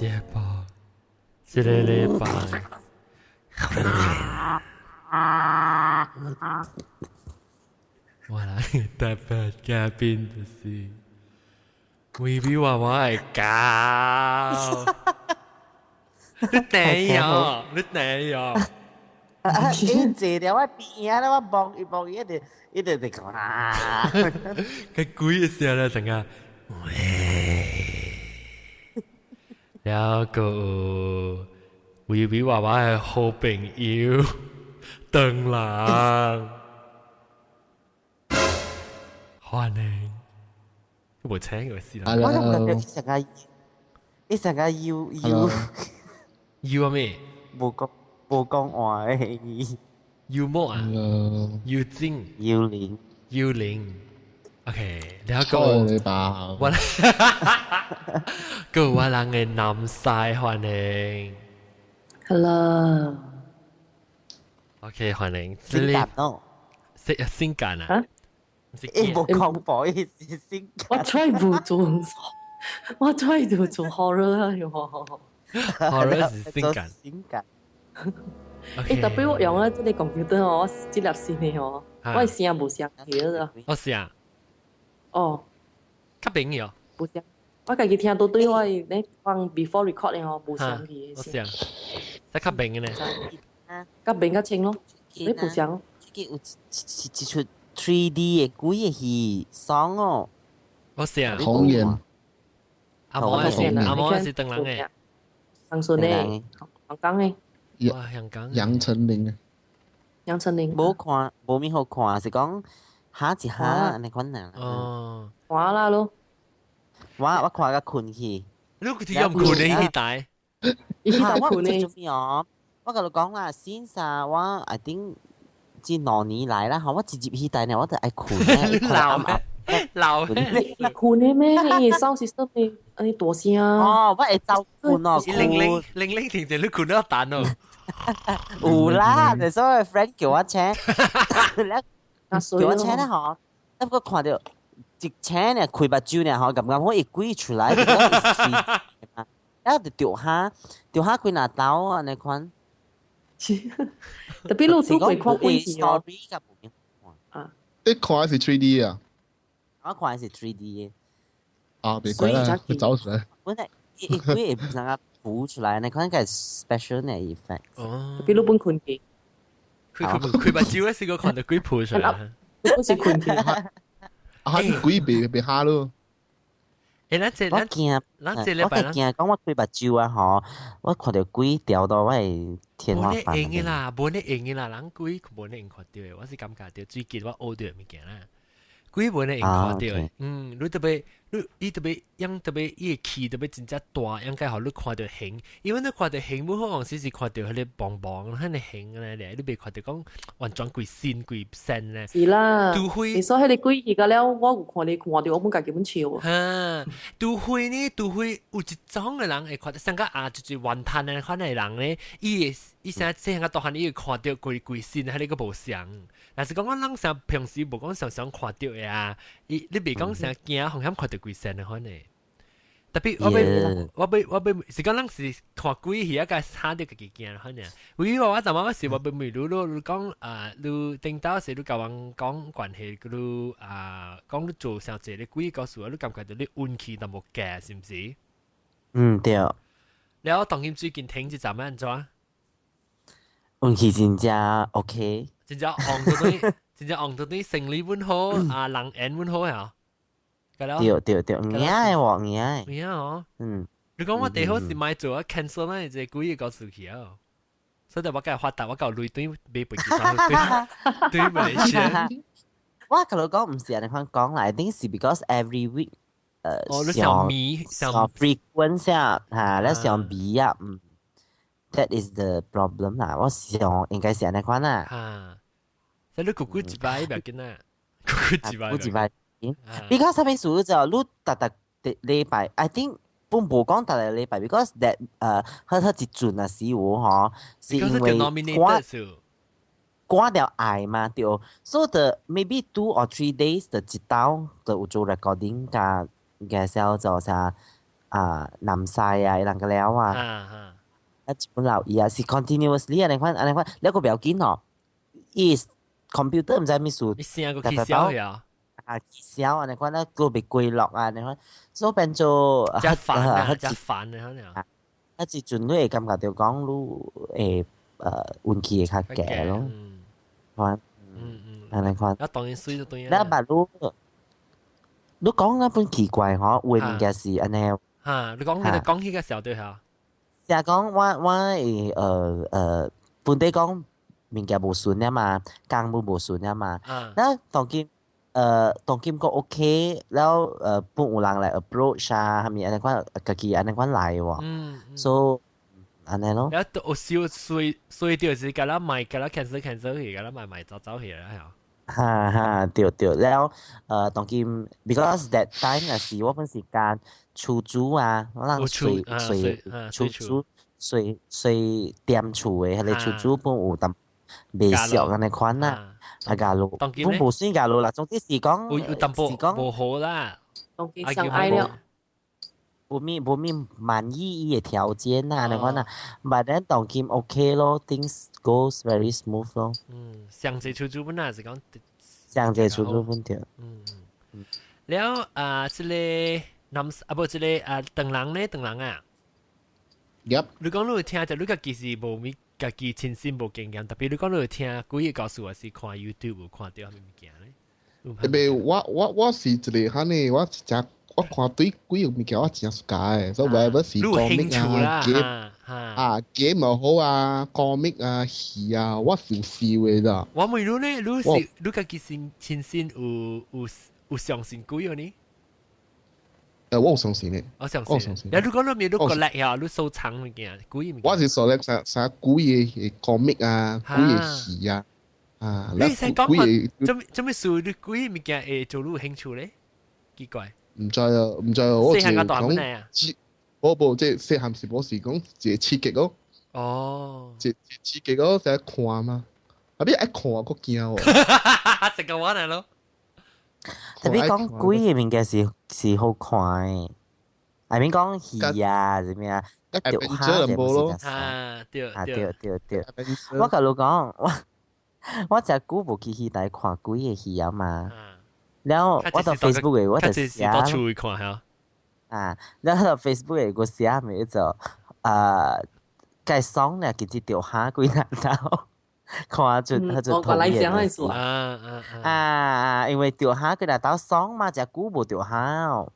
接吧，这个礼拜。我嚟特別嘉賓就是微微娃娃係搞，你頂呀，你頂呀。一坐了我邊啊，我望一望一直在講啊。佢鬼嘅時候咧，成日喂，แล้วก็微微娃娃係好朋友，鄧蘭，歡迎。冇請嘅事啦。我感覺一成個要咩？冇講話嘅。要麼啊？要精。要零。OK，แล้วก็เลยเปล่าวันก็ว่าลังเงินนำทราย歡迎 Hello， OK 歡迎性感哦，性感啊啊冇講不好意思，性我感。try 不做，我 try 不做 horror 啊哟。horror 是性感。性感。特別我用啊，即個 computer 哦，我即粒線嘅哦，我聲無聲起啦。我是啊，哦，較朋友。無聲，我家己聽到對我咧放 before record 嘅哦，無聲起我是嘅聲。啊，即較朋友呢？較明較清咯，你無聲。佢有一出 3D 嘅鬼嘅戲，爽哦。我是啊，紅顏阿毛是鄧人嘅，長順嘅，香港嘅，哇，香港。楊丞琳啊，楊丞琳。冇看，冇咩好看，是講下一下你款人。哦，看啦咯，我看個困去。你佢條音褲你去帶？伊去大我唔困呢知做。咩哦。我甲你講啦，先生，我 I think 這兩年來啦，我直接去帶呢，我就愛困咧，老咩？老咩？你困的咩？你 sound system 你你大聲。哦，我會走困哦，零停住你困得蛋哦。有啦，就所以 friend 叫我請，叫我請咧嗬，不過看到一請呢，開目睭呢，嗬，咁我一鬼出來，然後就掉下幾拿刀啊，你看。特別路都會看鬼戲哦。你看係 3D 啊？我看是 3D 嘅。啊，別鬼啦，會走出來。本來一鬼也不能夠浮出來，你看個 special 嘅 effect。哦。特別路本困戲，佢把招咧試過看到鬼撲出嚟。都是困戲。啊，你鬼別下咯。誒，咱這我驚，禮拜啦。我驚講我開目睭啊，嗬，我看到鬼掉到我係天花板。冇你應嘅啦，冇你應嘅啦，人鬼冇你應看到嘅，我是感覺到最近我學到物件啦。鬼冇你應看到嘅，你特別你特別樣特別伊個氣特別真正大，應該好你看到形，因為你看到形，冇可能只是看到佢哋棒棒，佢哋形咧，你未看到講完全鬼線鬼身咧。是啦，除非你所以你鬼戲個了，我有看你看到我本家己本笑。哈，除非呢，除非有一種嘅人會看到，像個就是雲吞嘅款嘅人咧，伊成即係大漢伊會看到鬼線喺呢個無相。但是講我人成平時無講常常看到嘅啊，你未講成驚紅險看到鬼線嘅可能。特別我是講人是看鬼戲一個差啲嘅驚可能。為我就媽媽是我未รู้講รู้頂到時รู้教人講關係รู้講รู้做上這啲鬼告訴我，รู้感覺到你運氣都冇嘅，是唔是？對。然後當然最近聽一集咩安怎？運氣真正 OK。真正戇到啲生理本好，人緣本好係對，硬嘅喎，硬嘅。咩啊？你講我哋好是買做cancel 啦，只鬼嘅告訴佢啊，所以我梗係發達，我夠累對買部機對馬來西亞。我同你講唔是人哋講啦，I think 是 because every week 上 frequent 下嚇，咧上比啊，that is the problem 啦。我想應該是人哋講啦。嚇，所以你咕咕一擺唔要緊啦，咕咕一擺。Because 他們屬於就你特禮拜 ，I think 冇講特禮拜 ，because that 佢一轉啊時候嗬，是因為掛掉愛嘛，對。So the maybe 2 or 3 days 就一道就有做 recording 嘅時候就啥南西啊，人個了啊，一本留意啊，是 continuously 安尼款，你個表見哦，is computer 唔知咩數，你聲個氣消呀，氣消安尼款咧，個被歸落啊，安尼款，所以變做真煩啊，真煩啊，可能。一時陣你會感覺到講你運氣會較假咯，係，安尼款。一當然水就當然。แล้วบัดรู้講一本奇怪嗬，會唔嘅事安尼。嚇，你講起嘅時候對下。成日講我本地講物件無順啊嘛，工務無順啊嘛。แล้ว當劍ก็โอเคแล้วปุ่น有人嚟 approach 啊係咪อันนั้นก็กี่อันนั้นก็嚟喎。so อันนั้น咯。แล้วตัว少衰掉是㗎啦，賣㗎啦 cancel 去㗎啦，賣走去啦係啊。對แล้ว當劍 because that time 係我本時間出租啊，我諗出租隨店厝嘅，係你出租本有淡未熟安尼款啊，假如本無算假如啦，總之是講有淡薄無好啦，當劍相愛了。冇滿意伊嘅條件啊，你講啊，but then 當劍 OK 咯 ，things goes very smooth 咯。上濟出租本啊，是講上濟出租本條。แล้ว即係นำ不即係鄧人啊。Yep。你講你聽就你家己是無咪家己親身無經驗，特別你講你聽，古嘢告訴我是看 YouTube 有看到係咩物件咧？誒，我是一個嚇呢，我看對幾個物件我真係解嘅，所以話是 comic 啊 game 又好啊 comic 啊戲啊，我是有笑嘅咋。我唔รู้咧，你家己親身有相信幾個呢？我有相信嘅，我相信。你如果你未你個叻呀，你收藏物件，幾物件？我是說咧，啥古嘢 comic 啊，古嘢戲啊，你使講我做咩事？你幾物件會做你有興趣咧？奇怪。唔知啊，我細漢個大本嚟啊。冇，即係細漢時冇時講一個刺激咯。哦。一刺激咯，就係看嘛。啊，邊一看個驚喎。食個玩嚟咯。特別講鬼嘅物件是好看嘅，係邊講戲啊，點樣啊？一條蝦就冇咯。對。我同你講，我就估無去戲台看鬼嘅戲啊嘛。แล้ว我到 Facebook 嘅我就寫然後到 Facebook 嘅我寫咪就介紹咧，其實條蝦鬼難到。看就討厭因為釣蝦佢哋打爽嘛，就估無釣蝦哦。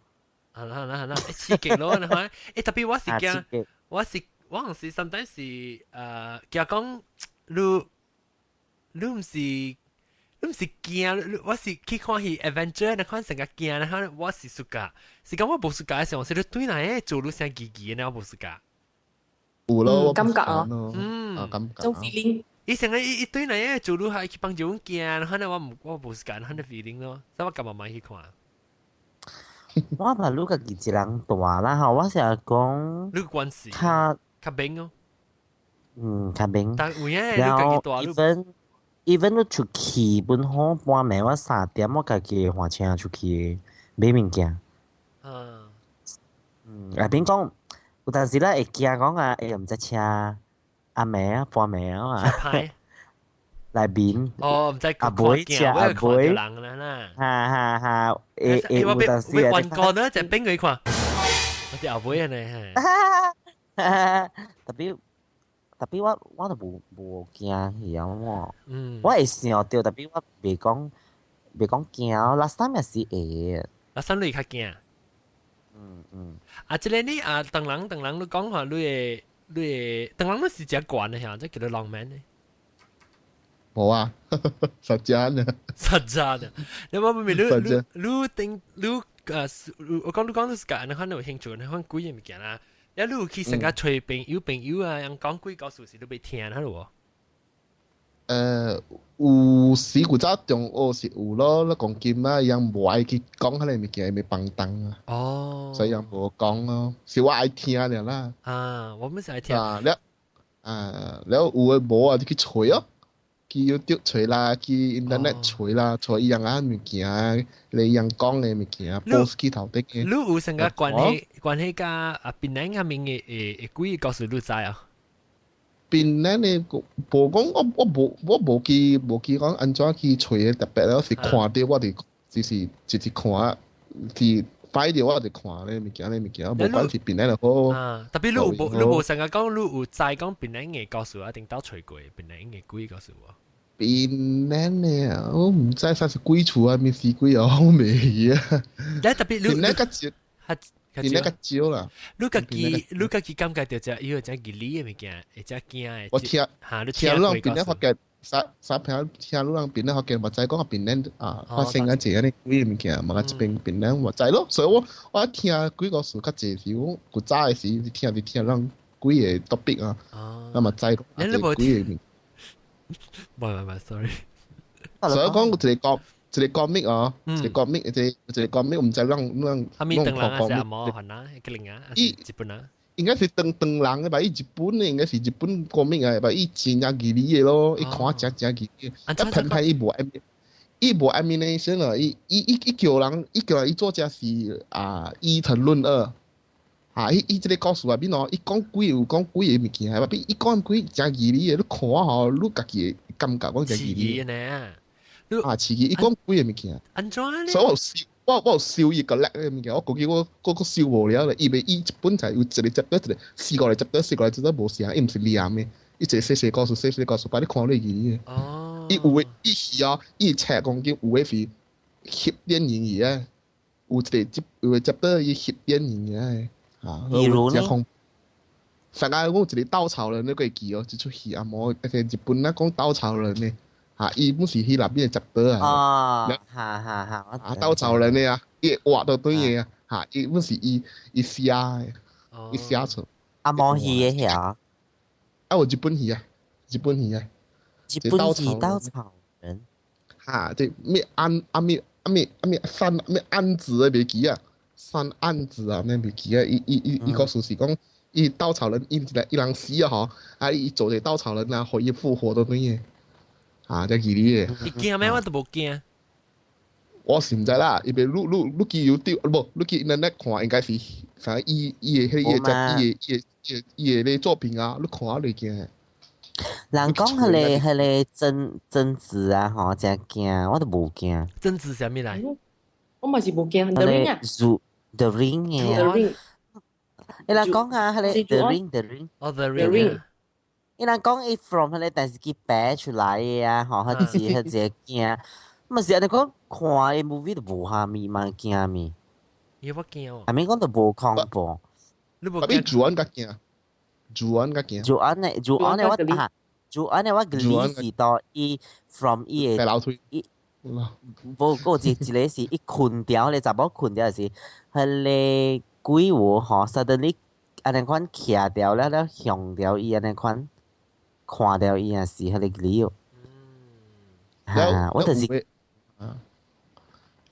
係啦，刺激咯，你睇，特別我是驚，我係是 sometimes 是驚講你唔是驚，我是去看戲 adventure，你看成個驚，你看我是暑假，是講我無暑假嘅時候，是你對嚟做你成奇奇呢，我無暑假。有咯，感覺啊，感覺。種 feeling。伊成日伊對嚟做路係去幫助阮驚，可能我無時間，可能 feeling 咯，所以我咁慢慢去看。我話你個幾隻人大啦嚇，我成日講你關係較明哦。較明。但有影你家己大even 你出去本好半暝我3點我家己換車出去買物件。邊講有陣時咧會驚講唔知車。阿妹啊，半暝啊嘛，嚟邊？哦，唔知阿妹車阿妹，我俾運過啦，就冰佢看，我啲阿妹啊你係。特別我都無驚嘢喎，我會想到，特別我未講驚，last time 也是會，last time 你較驚。即係你鄧人你講話你鄧人都是只慣嘅嚇，即係叫做浪漫咧。冇啊，實戰啊。你話咪你我講你是㗎，你可能有興趣，你可能幾樣物件啦。一路去成家隨朋友啊，人講幾個故事都俾聽喺度喎。有時古早中學是有咯，你講劍啊，人無愛去講迄個物件，咪放蕩啊。哦，所以人無講咯，是我愛聽了啦。我們是愛聽。แล้ว有誒無啊，你去吹哦。YouTube 吹啦，去 internet 吹啦，吹一樣啊物件，你樣講嘅物件，post 去頭頂嘅。你有成個關係甲啊檳榔下面嘅幾個告訴你知啊？檳榔嘅無講，我無去講安怎去吹嘅特別咯，是看到我哋就是看，是擺到我哋看咧物件咧物件，無關係檳榔就好。啊，特別你有成個講你有知講檳榔嘅告訴我，定到吹過檳榔嘅幾個告訴我？檳榔嘅，我唔知啥是幾處啊，咪是幾啊，好味啊！你特別檳榔較少，檳榔較少啦。你家己感覺到只伊個只吉利嘅物件，會只驚嘅。我聽你聽人檳榔福建，三朋友聽人檳榔福建，或者講檳榔啊發生啊這啲幾物件，嘛一邊檳榔或者咯，所以我聽幾個數較濟時，我古早嘅時聽人幾個 topic 啊，咁嘛知咯，幾個。唔，sorry。所以講一個講啊，一個講我唔知讓阿咪等人啊，是阿毛係哪一個零啊？日本啊？應該是等人嘅吧？伊日本嘅應該是日本講啊，吧？伊真正吉利嘅咯，伊看真吉利。一偏偏伊無 animation 啊，伊叫人伊做只是啊，伊談論啊，伊即個告訴啊，邊咯？伊講幾有講幾個物件，係吧？伊講幾真吉利嘅，你看吼，你家己感覺講真吉利呢？啊，刺激！伊講幾個物件，所以我有笑伊個叻嘅物件，我估計我笑無了咧，因為伊一本就有一個接一個四個嚟接都無聲，伊毋是念嘅，伊一個細告訴，把你看你嘅。哦。伊有嘅，伊是啊，伊赤講叫有嘅是翕電影嘅，有個接到伊翕電影嘅。啊，比如呢？上個我一個稻草人，你個會記哦，一出戲啊，無一個日本咧講稻草人嘅。啊，伊本是迄內邊嘅集德啊，啊，稻草人嘅啊，伊畫到對嘅啊，嚇，伊本是伊寫嘅，伊寫出。阿毛戲嘅遐，啊，有日本戲啊，日本戲稻草人，嚇，即咩安子嘅袂記啊，三安子啊，咩袂記啊，伊個事是講，伊稻草人伊人死啊吼，啊，伊做隻稻草人啊，可以復活到對嘅。啊，只吉利嘅。你驚咩？我都冇驚。我是唔知啦，因為你去 YouTube 不，你去 internet 看應該是，反正伊嘅咧作品啊，你看下你驚。人講係你真子啊，吼，真驚，我都冇驚。真子係咩嚟？我嘛是冇驚 ，The Ring 啊。The Ring 嘅。The Ring。你人講啊，係你 The Ring。哦，The Ring。伊人講伊 from 迄個電視機擺出來嘅啊，吼，迄隻驚，嘛是安尼講看嘅 movie 都無蝦米嘛驚咪。伊我驚哦。係咪講都無恐怖？你無驚？主安較驚，主安我是到伊 from 伊嘅。老腿。無個一個是伊困掉，你查某困掉是，迄個鬼喎吼 ，suddenly 安尼款徛掉了向掉伊安尼款。看到伊也是迄個理由，我就是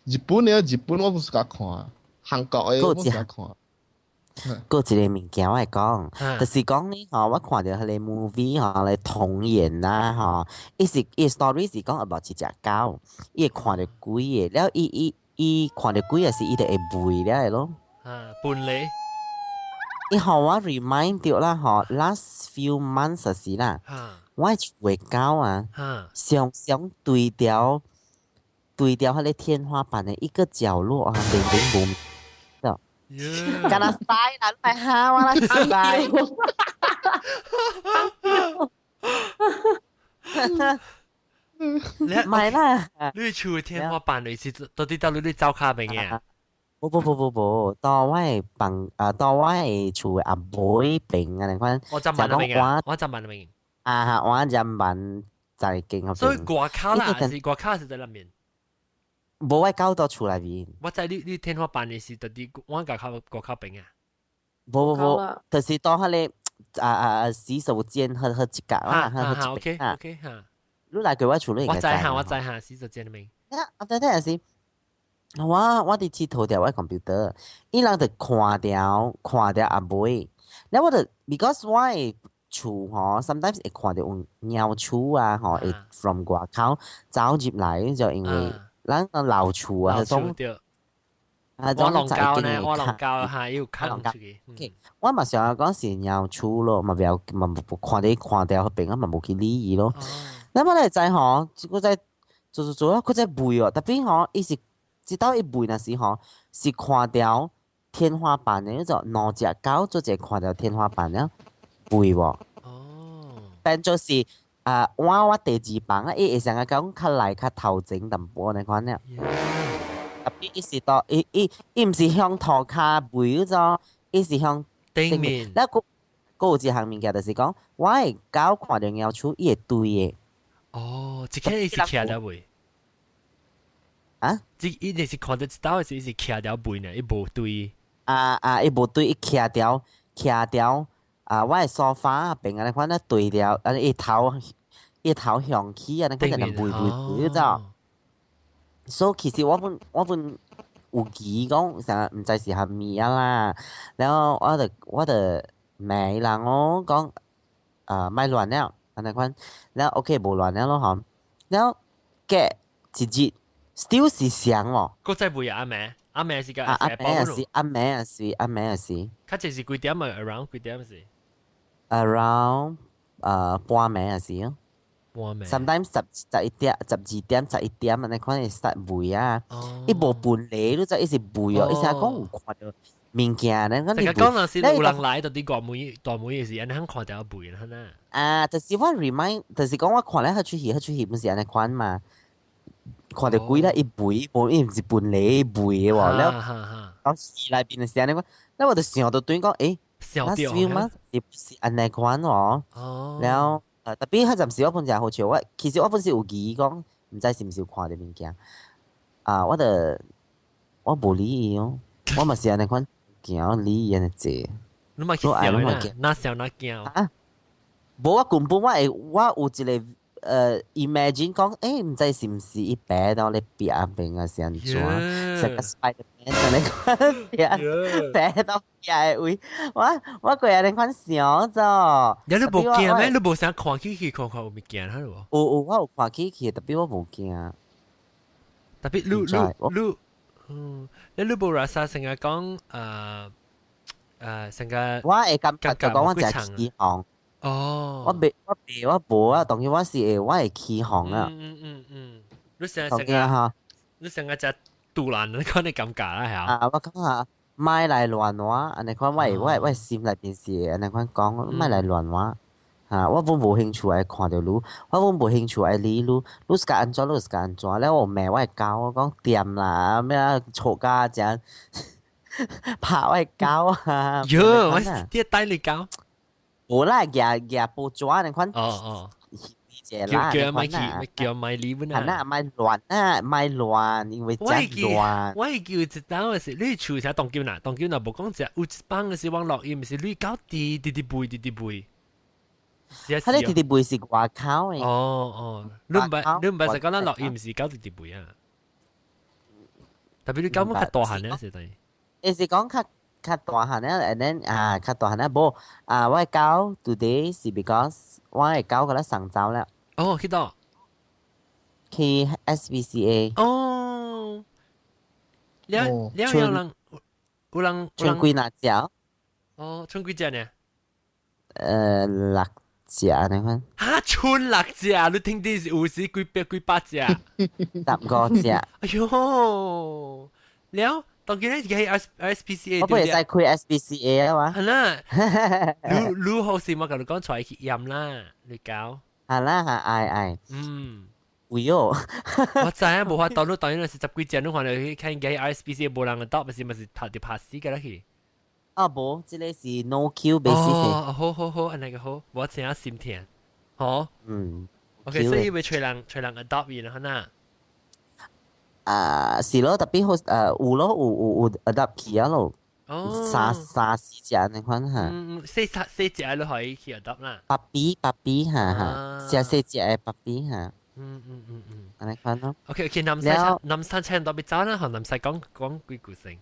日本我不是甲看，韓國嘅我是甲看。個一個物件我係講，就是講呢吼，我看到迄個 movie 吼嚟童言啦吼，伊 story 是講 about 一隻狗，伊會看到鬼嘅，了伊看到鬼嘅是伊就會吠了咯。伴你。伊互我 remind 到啦，吼 ，last few months 時啦，我係會狗啊，常對調迄個天花板的一個角落啊，零零無，干那塞啦，你咪嚇我啦，塞，唔係啦，你厝天花板類似到底你走卡邊嘅？不，到我厝阿妹邊啊，你看，我就問你明，我就問在經嗰邊。所以掛卡啦，掛卡是在那邊。冇我搞到厝內邊。我知你天花板嘅是到底我掛卡邊啊？冇，就是當迄個洗手間和一格啊，OK 嚇。你來叫我厝裏。我知下洗手間邊。我知係是。我哋佚佗條我 computer，伊人就看掉阿妹，然後我就 because 我厝吼，sometimes 會看到有貓鼠啊，吼，會 from 外口走入來，就因為咱個老厝啊，迄種我龍膠呢，我龍膠係要扛出去。我嘛想講是貓鼠咯，嘛袂嘛看到迄邊啊，嘛無去理伊咯。咱我來知吼，佢在做啊，佢在背哦，特別吼，伊是直到伊背那時吼，是看到天花板的，就兩隻狗做者看到天花板了，背喎。變做是我第二房啊，伊會成日講較來較頭前淡薄那款了。特別伊是到伊唔是向塗骹背嗰種，伊是向頂面。แล้วก็有一項物件就是講，我的狗看到貓鼠，伊會對嘅。哦，即刻伊是徛了背。啊？伊定是看得到，是伊是徛了背呢，伊無對。伊無對，伊徛掉我的沙發邊啊，款咧對掉，伊頭向起啊，款就能背嗰種。所以其實我本有記講，成日唔知是係咪啊啦，然後我就罵人我講咪亂了，安尼款，然後 OK 無亂了咯嗬，然後嘅一日 still 是想喎，個仔背阿妹是個阿妹也是，較濟是幾點啊 ？around 幾點是 ？around 半暝也是咯。sometimes 11點、12點、11點啊！你看伊 start 背啊，伊無分離，你知伊是背哦。伊成日講有看到物件咧，成日講若是有人來到啲大妹嘅時，安尼肯看到背啦，呐。就是我 remind，就是講我看咧，出戲唔是安尼款嘛，看到鬼咧，伊背，伊唔是分離背嘅喎。แล้ว當時內邊嘅時安尼講，แล้ว我就想到對講，想到嘛，是安尼款喎。แล้ว。特別迄陣時我本就好笑，其實我本時有記講，唔知是唔是有看到物件。我無理伊哦，我嘛是安尼款行理伊安尼坐。你咪去笑啦，哪笑哪驚。無我根本我有一個imagine 講，唔知是唔是伊擺到你壁邊啊是安怎，成個 Spiderman 安尼款擺到壁嘅位，我個安尼款想咗。你無驚咩？你無想看起去看有物件哈？有我有看起去，特別我無驚。特別你無話啥成日講成個我會感覺就講我就係起航。哦，我無啊，當然我是我係起航啊。你成日就杜蘭，你講你感覺啦係我講下，賣來亂話，安尼講我心內邊是安尼講賣來亂話。我本無興趣愛看到你，我本無興趣愛理你，你是個安怎，你是個安怎，แล้ว我罵我係狗，我講掂啦，咩嘈架這拍我係狗啊。喲，我啲帶你狗。無啦，夾布抓你款，叫咪理本啊，咪亂，因為真亂。我係叫一單嘅時，你處下當叫嗱，無講只有一幫嘅時網絡，伊唔是你搞滴背。佢哋滴背是外口嘅。你唔係實講咱錄音唔是搞滴背啊？特別你搞乜較大漢咧，實在。你是講較大漢咧，and then 較大漢咧，無我係搞 today 是 because 我係搞嗰粒上晝咧。哦，去到去 SPCA。哦，有人春季辣椒。春季隻呢辣椒你看。春辣椒，你聽啲有時幾百隻，15隻。哎呦，了。當然咧，喺 SPCA 我不會使開 SPCA 啊嘛。係啦，你好時我同你講出去飲啦，你搞。係啦，係。會喲。我知啊，無法當然係10幾隻，你看到看喺 SPCA 冇人嘅搭，咪是拍死嘅啦去。無，這個是 no Q basis。好，安尼個好，我真係心甜，好。OK， 所以咪隨人 adopt 然後呐。是咯，特別好有咯，有 adapt 起啊咯，三四隻你看下，四隻你可以去 adapt 啦。芭比嚇，四隻嘅芭比嚇，你看咯。OK， 南山請到邊走啦，和南西講幾句先。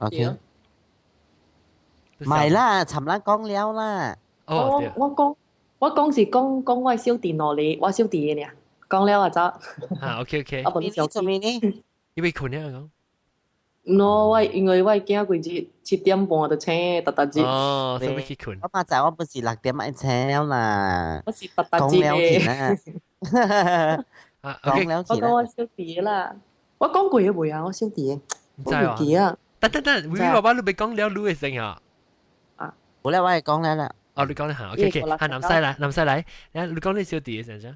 OK，唔係啦，尋日講了啦。哦對，我講是講我小弟攞你，我小弟嘅呢，講了啊咋？OK OK，我本小做咩呢？因為困了講，因為我驚佢7點半就請特節，哦，所以去困，我嘛就我不是6點愛請了啦，我是特講節了見嘅。啦，講，OK，了見啦。我講我小弟啦，我講過嘢未啊？我小弟，我唔記啊。等，維爸爸你別講了，你會先啊，好啦，我係講了啦。哦，你講得行 OK OK，係南西嚟，你講你小弟嘅先啫，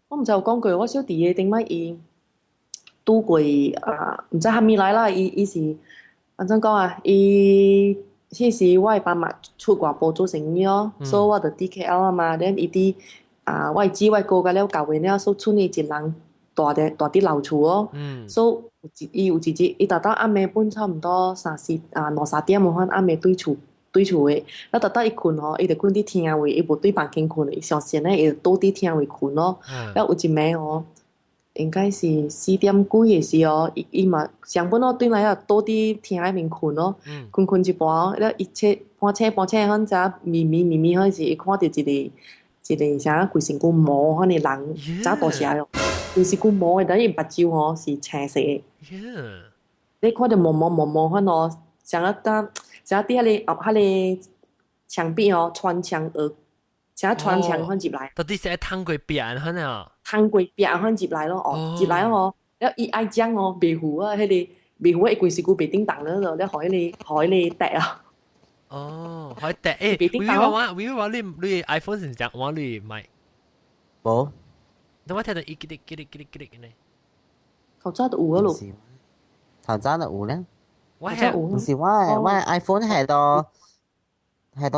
我唔就講句，我小弟嘅頂擺伊拄過唔知蝦米來啦，伊是安怎講啊？伊迄時我爸媽出外部做生意哦，所以我就佇 KL 啊嘛，then 伊佇我姊我哥甲了教完了，所以厝內一人大佇樓厝哦，所以伊有一日伊逐到暗暝本差毋多2、3點有款暗暝對厝誒，咱逐到伊困吼，伊就困佇廳位，伊無對房間困，伊上先咧，伊就倒佇廳位困咯。了有一暝吼，應該是4點幾誒時哦，伊嘛上本咯對來啊倒佇廳迄面困咯，困一半哦，了伊半醒迄陣咪迄時，伊看到一個啥規身軀毛迄個人，早大聲咯，規身軀毛誒，但伊目睭吼是青色誒，你看到毛迄咯，像啊搭。像佇迄個牆壁哦，穿牆而，像穿牆款入來。到底是通過壁安尼啊？通過壁款入來咯，入來哦，了伊愛將哦，白虎啊，迄個白虎伊規身軀白叮當了，了互迄個跌啊。哦，可以跌誒，維爸你 iPhone 是唔是我你買？冇，等我聽到一吉哩呢。頭早就有啊咯。頭早就有咧。我係唔是我 iPhone 係多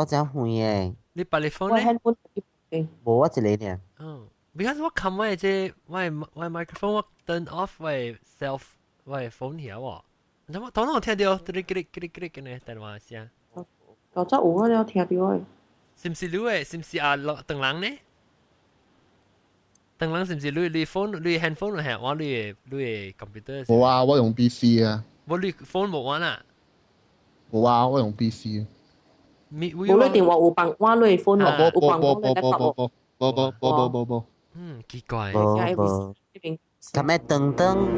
隻遠嘅。你把你 phone 我咧？冇我一個呢。哦，because 我冚我即我 microphone 我 turn off 我 self 我 phone 曉喎。咁我當我聽到吉哩嘅呢電話聲。頭早有我了聽到誒。是唔是你誒？是唔是啊？鄧人呢？鄧人是唔是你 phone 你 handphone 係我你 computer？冇啊，我用 PC 啊。我你 phone 冇玩啊？冇啊，我用 PC。冇你電話有幫我你 phone 喎，有幫我你 laptop 喎。冇。奇怪。冇。咁咩噔噔？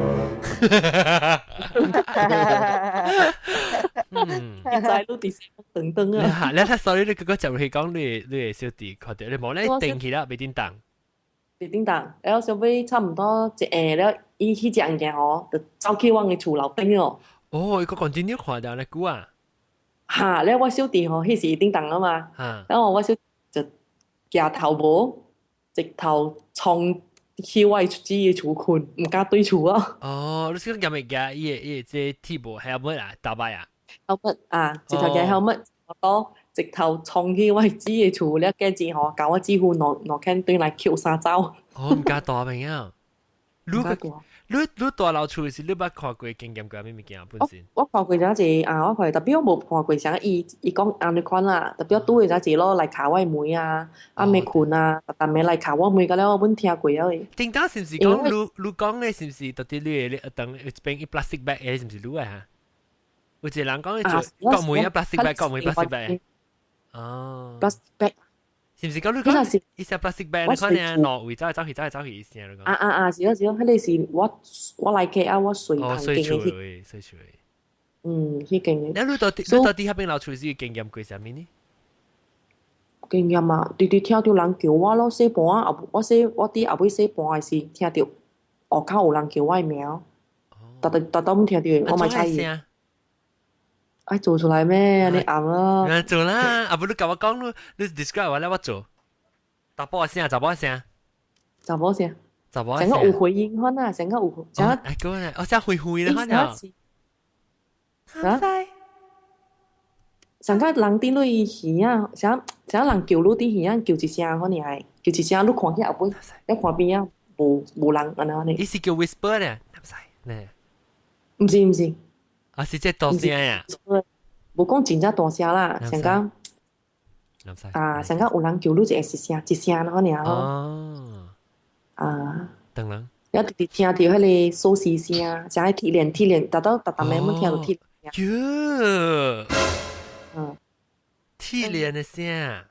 現在都啲噔噔啊！你睇 sorry 你嗰個就係講你小弟看到你冇咧定起啦，未叮當。未叮當，然後小尾差唔多一下了，伊迄隻物件吼，就走去阮個厝樓頂哦。哦，伊個 continue 看到你估啊？嚇！了我小弟吼，迄時叮當啊嘛。然後我小弟就夾頭無，直頭衝去我自己厝困，唔敢對厝啊。哦，你先講咩嘅？伊即鐵布係乜啊？打敗啊？後乜啊？直頭嘅後乜多？直頭衝去我自己厝了，跟住吼，教我姊夫攞肯對來扣三走。哦，唔敢大朋友。你大老厝是你捌看過經驗過咩物件本身？我看過一隻我看，特別我無看過啥，伊講安尼款啦，特別拄嘅一隻咯，來敲我門啊，暝困啊，逐暝來敲我門，個了我本聽過了誒。叮當是唔是講你講嘅是唔是到底你當一邊一 plastic bag 誒是唔是你啊？有一個人講講每一 plastic bag 講每 plastic bag。哦 plastic bag 是唔是講你講一隻 plastic bag 你看你挪位走去意思啊？你講是咯，迄個是我來客啊，我隨行經嘅。隨處迄間嘅。你到底迄邊老厝是經驗過啥物呢？經驗啊，直直聽到人叫我咯，洗盤啊，我佇後尾洗盤嘅時聽到後口有人叫我嘅名，特登聽到，我咪猜伊。愛做出來咩？你啱咯。做啦，啊不你甲我講你 describe 我咧，我做。查甫聲，查某聲。查某聲。查某聲。成個有回音款啊，成個有。哎，講咧，我真回咧，看到。啊？成個人頂落魚啊，成人叫落啲魚啊，叫一聲可能係叫一聲，你看起後尾，你看邊啊，無人安尼。伊是叫 whisper 咧，唔使咧。唔是。啊，是即大聲呀！無講真正大聲啦，成個成個有人叫你一聲可能咯。哦。當然。了直直聽到迄個鎖匙聲，就係鐵鏈，逐暝冇聽到鐵鏈聲。鐵鏈嘅聲。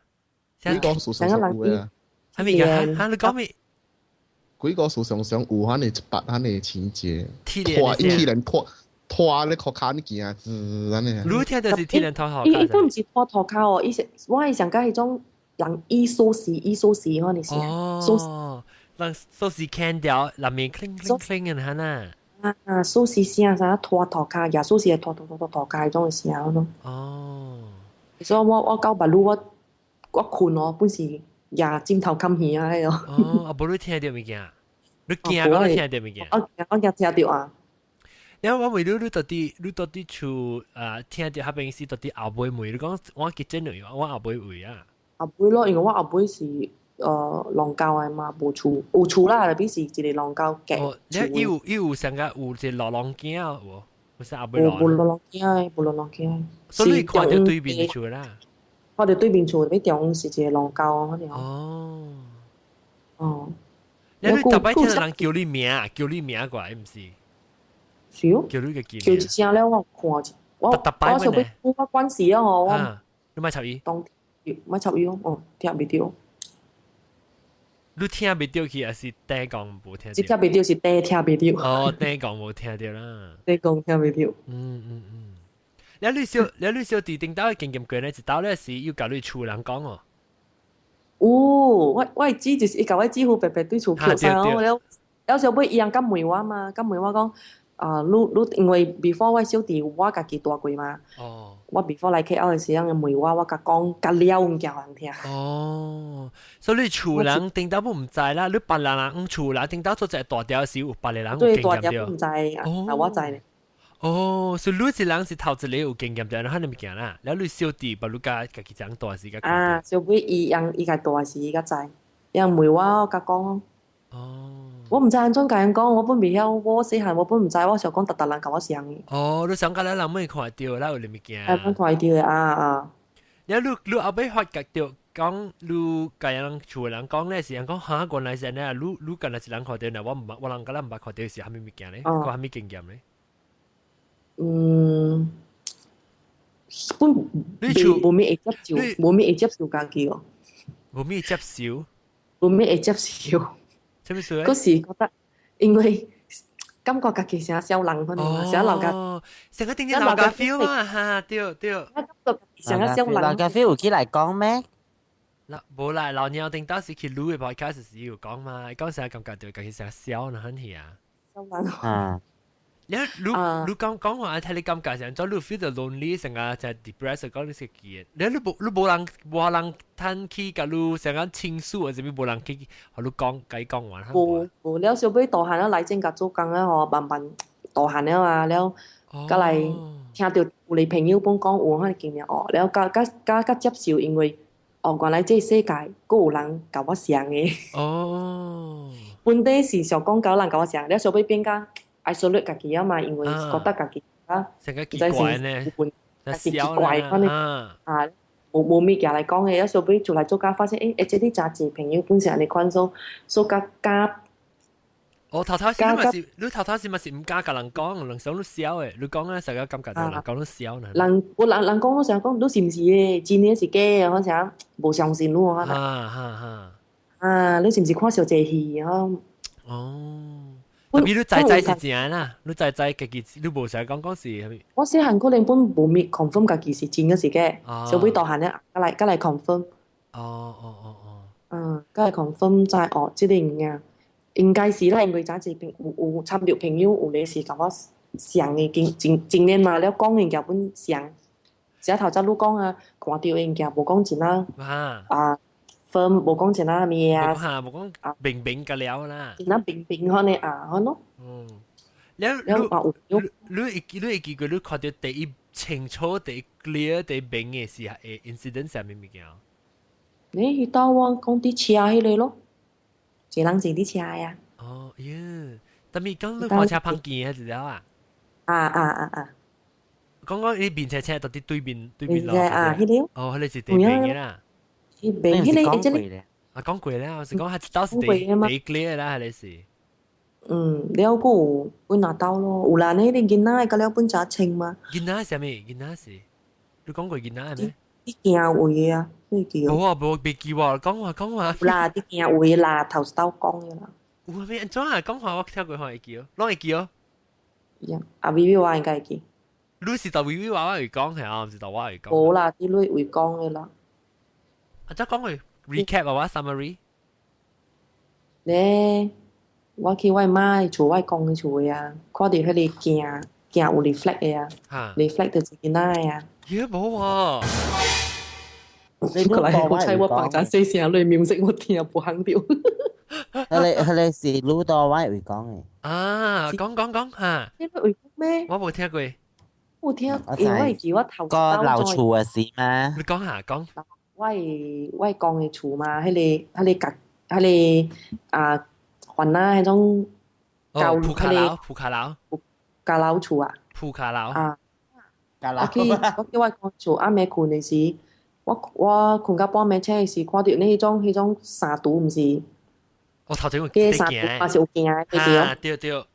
幾個樹上上有嘅，係咪㗎？嚇你講咩？幾個樹上上有嚇你一百嚇你情節，拖一氣人拖你靠卡你見啊，滋咁樣。你聽到是天人拖後伊都唔是拖拖卡哦，伊是我係上加迄種人伊蘇士可能是哦，人蘇士 can 掉，裡面 cling cling cling 嘅嚇呐。啊，蘇士聲啥拖拖卡，也蘇士係拖卡迄種聲咯。哦，所以我到白路我困哦，本時也枕頭冚耳啊迄個。哦，啊無你聽到物件，你驚講你聽到物件。我驚聽到啊。然後我為你到底厝聽到迄邊是到底後尾梅，你講我結真嚟，我後尾位啊。後尾咯，因為我後尾是籠教嘅嘛，無厝有厝啦，比是一個籠教嘅。哦，你有上個有一個老狼囝喎，唔是後尾老。無老狼囝嘅，無老狼囝嘅。所以你看到對面厝啦。我哋對面厝迄中是一個籠教嗰條。哦。哦。你特別聽到人叫你名過來，唔是？是哦。叫你個叫一聲咧，我看我想要我關事啊！我你咪插伊。當咪插伊哦，聽唔到。你聽唔到佢，還是第講冇聽到？聽唔到是第聽唔到。哦，第講冇聽到啦。第講聽唔到。你小弟頂到經驗過呢，一到咧是要教你厝人講哦。我知就是伊甲我幾乎白白對厝票晒咯。有時候尾伊人甲問我嘛，甲問我講。你因為 before 我小弟我家己大過嘛，我 before 來 KL 嘅時候，問我甲講甲了唔叫人聽。哦，所以你厝人頂到唔知啦，你別人厝人頂到做隻大條時，有別個人有經驗掉。唔知，但我知咧。哦，所以你一人是頭一個有經驗掉，然後你咪見啦，然後你小弟把你家己長大時個。啊，小妹伊家大時伊個知，伊人問我甲講。哦。我唔知安怎甲人講，我本未曉，我細漢我本唔知，我想講特人甲我相嘅。哦，你想甲咱人冇看到，啦有你物件。係看到嘅啊。然後你後尾發覺到講，你甲人厝人講咧，是人講嚇，原來是安尼，你干那一人看到呢，我人甲咱毋捌看到是蝦米物件咧，個蝦米經驗咧。本無咩會接受，無咩會接受家己哦。無咩接受？無咩會接受。咩事咧？嗰時覺得，因為感覺家己成小人可能嘛，成老家，成個定啲老家 feel 啊，嚇，對。成個小人。老家 feel 有起來講咩？嗱，冇啦，老鳥定當時佢錄嘅 podcast 時有講嘛，講成感覺到家己成小人很氣啊。小人。啊。你講話睇你感覺成咗，你 feel 到 lonely 成個就 depressed 講你食嘢。你冇人攤起甲你成個傾訴或者冇人去和你講講完。冇了，小妹大漢了來正甲做工啊，吼，慢慢大漢了啊，了，甲來聽到有你朋友本講有迄個經驗哦，了甲接受，因為原來這世界佫有人甲我相嘅。哦。本地是想講甲人甲我相，了小妹變甲isolate 家己啊嘛，因為覺得家己啊，成個奇怪呢，奇怪可能啊，冇物件嚟講嘅，有時候俾做嚟做家發現，誒，即啲雜誌朋友本身你看所加。我頭頭是咪是唔加甲人講，人想你笑誒，你講咧成個感覺到人講你笑呢。人講，我成日講，你是唔是嘅？真嘅是假嘅？我成日無相信你啊。你是唔是看小這戲啊？哦。比如仔是真啦，你仔家己你無成講是。我細漢可能本無咪 confirm 家己是真嘅是假，小妹大漢咧，加嚟 confirm。加嚟 confirm 就係即係應該是啦，因為雜誌有參照朋友有咧是甲我相嘅經驗嘛，了講嘅嘢本相，只頭先你講啊，看到嘅嘢無講真啦。分無講前啦咩啊？無講平個了啦。前啦平可能啊，可咯。你會記過你看到第一清楚、第一 clear、第一明嘅是係 incident 係咩物件？你到我講啲車迄個咯，一人坐啲車呀。哦耶！但係講你開車碰見係點啊？講你面車到底對面路。啊，迄個。哦，迄個是第明嘅啦。明迄個講過咧，講過咧，我是講係當時第 clear 啦，係你是。了個本拿刀咯，有啦，你哋囡仔個了本揸清嘛？囡仔係咩？囡仔是，你講過囡仔係咩？啲行位啊，會記哦。冇別記喎，講話。啦，啲嘢會啦，頭先講嘅啦。有咩安怎啊？講話我聽過，會記哦，攏會記哦。阿 V 話應該會記。你是到微微娃娃會講係啊，唔是到我會講。冇啦，啲女會講嘅啦。即係講佢 recap 或者 summary。咧，我去我媽厝我講嘅厝啊，看到迄個鏡有 reflect 嘅啊，reflect 到自己奶啊。咦冇喎。你都講我猜我白陣細聲裏面識我聽不肯掉。佢是魯多話會講嘅。啊，講嚇。呢個會講咩？我冇聽過。我聽，因為叫我頭個樓厝嘅事嘛。你講下講。我講嘅厝嘛，迄個啊，雲啦，迄種舊鋪卡樓厝啊。鋪卡樓。啊。我叫我講厝暗暝困嘅時，我困到半暝醒嘅時，看到呢迄種沙土唔是。我頭先有嘅沙土嘛是有鏡嘅，對。對。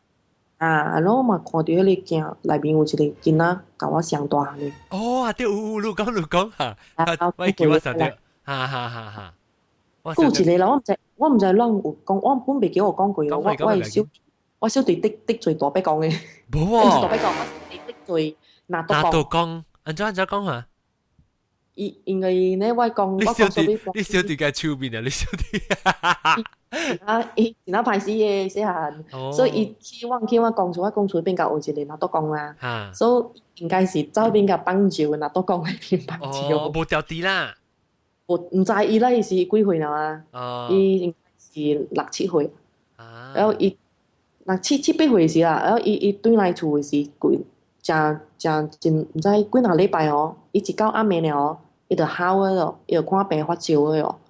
啊，然後嘛看到迄個鏡內面有一個囡仔，甲我上大嘅。哦，對，你講嚇，我叫我上對，哈。有一個啦，我唔知啷有講，我本未叫我講過，我小弟的最大筆講嘅。冇喎。大筆講，我小弟的最拿到講，安怎講嚇？因為呢，我講你小弟嘅手面啊，你小弟。伊那歹死嘅細漢，所以伊希望講出邊個有一個拿到講啦，所以應該是周邊個幫助拿到講嘅邊幫助。哦，冇掉啲啦。我唔知伊咧是幾歲啦嘛？伊應該是6、7歲，然後伊6、7、8歲時啦，然後伊轉來厝嘅時，真唔知幾若禮拜哦，伊一到暗暝了哦，伊就喊嘅咯，伊就看病發燒嘅咯，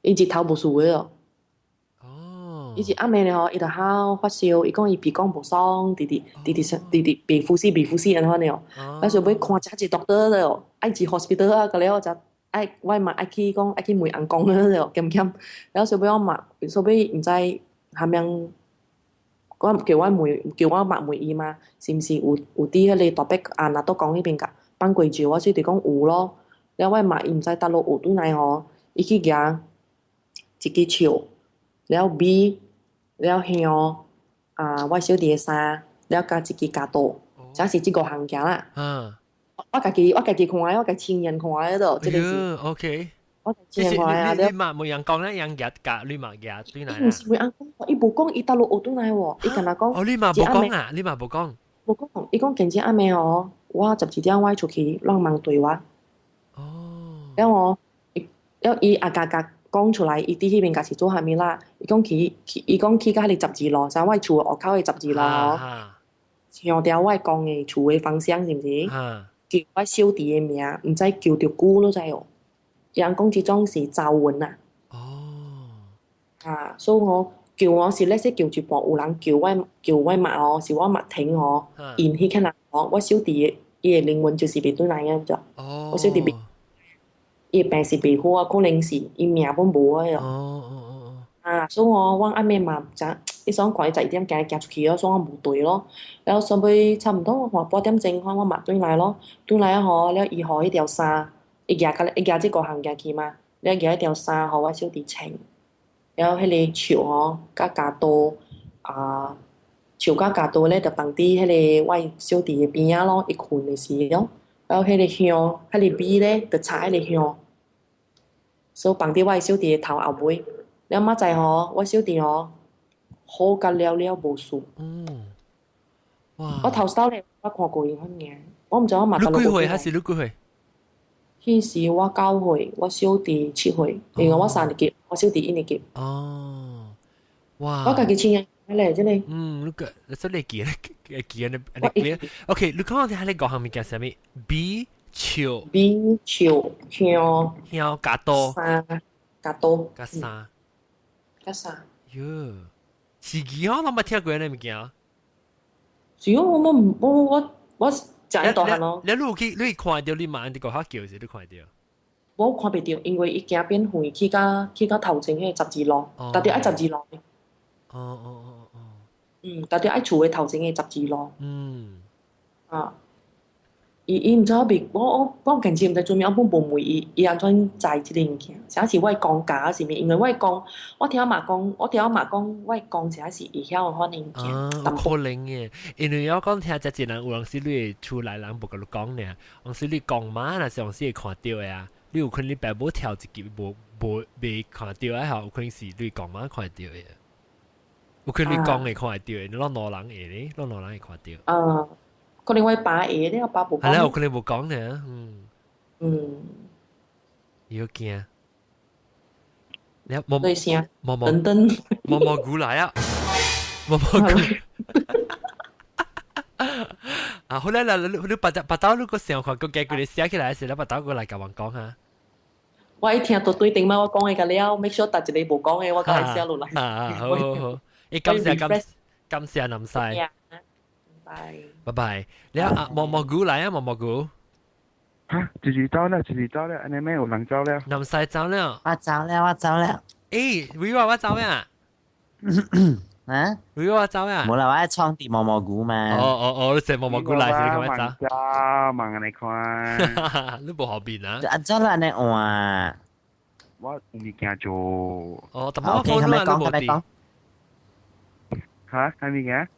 伊日頭無事嘅咯。伊是暗暝了哦，伊就喊發燒，伊講伊鼻講無爽，直鼻呼吸安尼哦，但是要看一個 doctor 了，愛去 hospital 啊，個了就。我嘛愛去講愛去問人講了，兼，然後所以我嘛，所以唔知係咪，我叫我問伊嘛，是唔是有啲迄個特別啊？拿到講迄邊個幫貴住，我所以就講有咯。然後我嘛伊唔知大陸有對來吼，伊去夾一支樹，然後米，然後香啊，我小弟嘅衫，然後加一支夾刀，這是這個行件啦。我家己看嘅，我家親眼看嘅咯，即係。OK。我親眼看啊！你冇人講咧，人夾夾你嘛夾對來啦。唔是冇人講，伊無講伊大陸學對來喎，伊干那講。哦，你嘛無講啊？你嘛無講。無講，伊講今朝暗暝哦，我12點我出去亂忙對我。哦。然後伊阿家講出來，伊佇迄邊家是做蝦米啦？伊講去甲迄個12樓，像我厝學口嘅12樓哦。向條我講嘅厝嘅方向是毋是？叫我小弟嘅名，唔知叫着久咯，知哦。人講這種是招魂啊。所以我叫我是咧識叫一半，有人叫我媽哦，是我媽聽哦，因迄個人講，我小弟伊嘅靈魂就是袂轉來嘅啫。我小弟伊病是袂好啊，可能是伊命本無啊哟。所以我暗暝嘛，伊想看伊11點行出去咯，所以我無對咯。然後收尾差唔多8點鐘，我媽轉來咯，轉來啊吼，了伊互迄條衫，伊夾即個行夾去嘛，了夾迄條衫互我小弟穿，然後迄個樹吼，甲夾刀樹甲夾刀咧，就放佇迄個我小弟嘅邊仔咯，伊困嘅時咯，然後迄個香，迄個味咧，就插迄個香，所以放佇我小弟嘅頭後尾。了媽知吼，我小弟吼好甲了無事。哇！我頭先咧，我看過伊份嘢，我毋知我媽到你幾歲？還是你幾歲？迄時我9歲，我小弟7歲，因為我3年級，我小弟1年級。哇！我家己親眼咧，真係。你真係記咧，OK，你講下你講下面叫啥物？比樹香夾刀加衫。喲，是幾號我冇聽過呢物件。是啊，我食一大漢咯。你看到你媽啲個客叫時，你看到？我看袂到，因為伊行變遠去到頭前迄個12樓，特別愛12樓。特別愛厝嘅頭前嘅12樓。伊毋知我別我近次毋知做咩，我本無問伊安怎知即個物件，啥是我講假是咩？因為我聽我媽講，我講啥是會曉款物件，有可能嘅，因為我講聽只一人有陣時你厝內人無甲你講呢，有陣時你講嘛，若是有陣時會看到嘅啊，你有可能你爸母跳一集無未看到啊，有可能是你講嘛看到嘅，有可能你講會看到嘅，你攞老人會咧，攞老人會看到。可能我爸會咧，我爸無講。係啦，有可能無講呢，要驚。你對聲，毛菇來啊！毛菇啊！好啦，你把刀如果上看個計佢哋寫起來時，你把刀過來甲我講下。我一聽到對頂嘛，我講嘅個了 ，make sure 逐一個無講嘅，我甲伊寫落來。好，感謝林細。拜拜。你啊，毛菇來啊，毛菇。嚇，自己走了，安尼咩有人走了？林細走了。我走了。誒，為話我走呀？啊？為話我走呀？冇啦，我喺創啲蘑菇嘛。你食蘑菇來先，你咁樣走。問你看。你無後邊啊？走啦，你話。我有物件做。哦，但我講啦，你冇啲。嚇，係物件？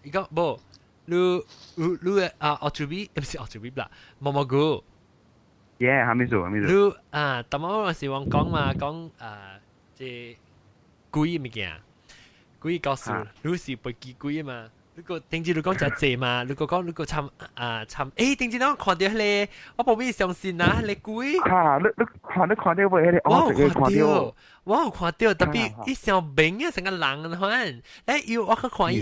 依個冇，你啊，奧朱比，唔是奧朱比啦，蘑菇。係咪做？你啊，但我嗰時我講嘛，講即龜物件，龜告訴你是背記龜嘛。你個頂住你講只隻嘛，你個講你個參，頂住我看到咧，我冇咩相信啊，你龜。嚇！你看到未？我有看到，特別伊上明啊，成個人款，我去看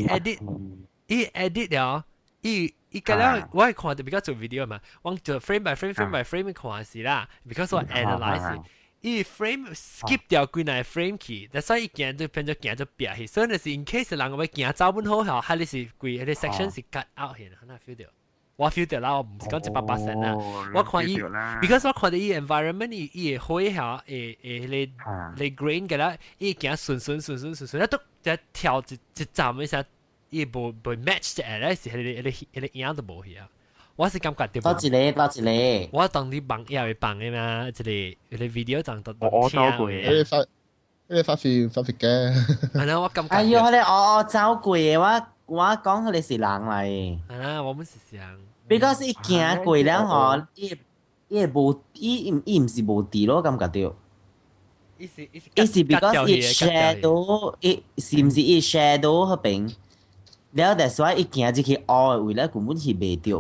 伊 edit 了，伊個了，我係看到比較做 video 嘛，我做 frame by frame 看是啦 ，because 我 analyze。伊 frame skip 掉幾耐 frame 去，但所以行就變咗行咗別去，所以就是 in case 人我行走本好後，係你是幾嗰啲 section 是 cut out 去，可能 feel 到，我 feel 到啦，我唔是講100%啦，我看伊 ，because 我看到伊 environment 伊會下你 grain 嘅啦，伊行順，一都一跳一站一下，伊無 match 嘅咧是係你影都無去啊。我是感覺到。多一個。我當你放也會放嘅嘛，一個 video 當我走過嘅。你發片嘅。係啦，我感覺。哎呦，我走過嘅，我講佢哋是人嚟。係啦，我們是想。because 伊行過了嗬，伊唔是無地咯，感覺到。伊是 because 伊 shadow， 是唔是伊 shadow 嗰邊？了，但係所以伊行入去凹嘅位咧，根本是袂着。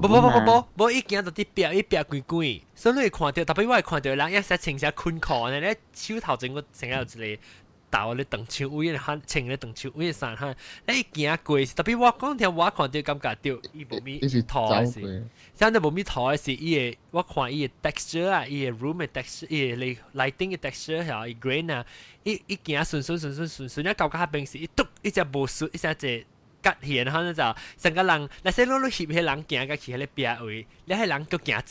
無，伊行到啲壁，伊壁鬼，所以你會看到，特別我係看到人一隻穿隻裙褲呢，咧手頭前個成日有一個豆咧長手位，穿咧長手位衫哈，你行過，特別我講聽我看到感覺到伊無咪拖嘅事，相對無咪拖嘅事，伊嘅我看伊嘅 texture 啊，伊嘅 room 嘅 texture，伊嘅 lighting 嘅 texture 嚇，伊 grain 啊，伊行順，一到下邊時，伊篤一隻無順，一隻隔現可能就成個人，那些攞翕迄人行過去迄個壁位，你迄人佢行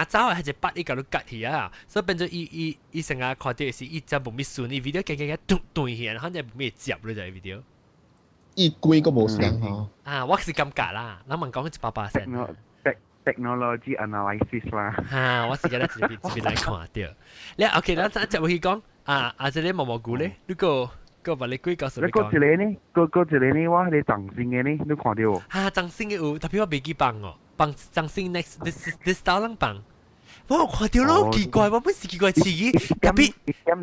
走係只筆伊甲你隔去啊，所以變咗伊成個看到是伊真無咪順，伊 video 行斷現，可能無咪接咯就係 video。伊貴個無聲嗬。啊，我是感覺啦，咱問講100%。technology analysis 啦。我是覺得這邊來看到。你 OK，咱接落去講這裡蘑菇咧，你個把你鬼告訴你講。嗰一個呢？嗰一個呢？我係長線嘅呢，你看到？長線嘅有，特別我未記放哦，放長線 next style 人放。我有看到咯，奇怪，我本是奇怪詞語，特別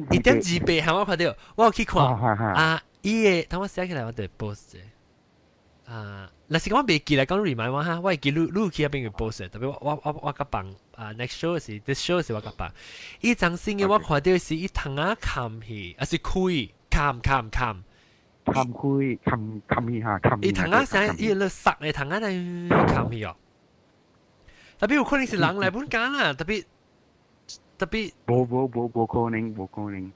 1.2倍，係我看到，我有去看。伊個，等我寫起來，我就 post 啫。若是我未記來講 remind 我哈，我會記你有去那邊個 post，特別我甲放next show 時 ，this show 時我甲放。伊長線嘅我看到是伊頭仔冚去，還是開？冚去嚇，伊頭仔成伊個塞嘅頭仔嚟冚去哦。特別有可能是人嚟本間啦，特別。冇可能。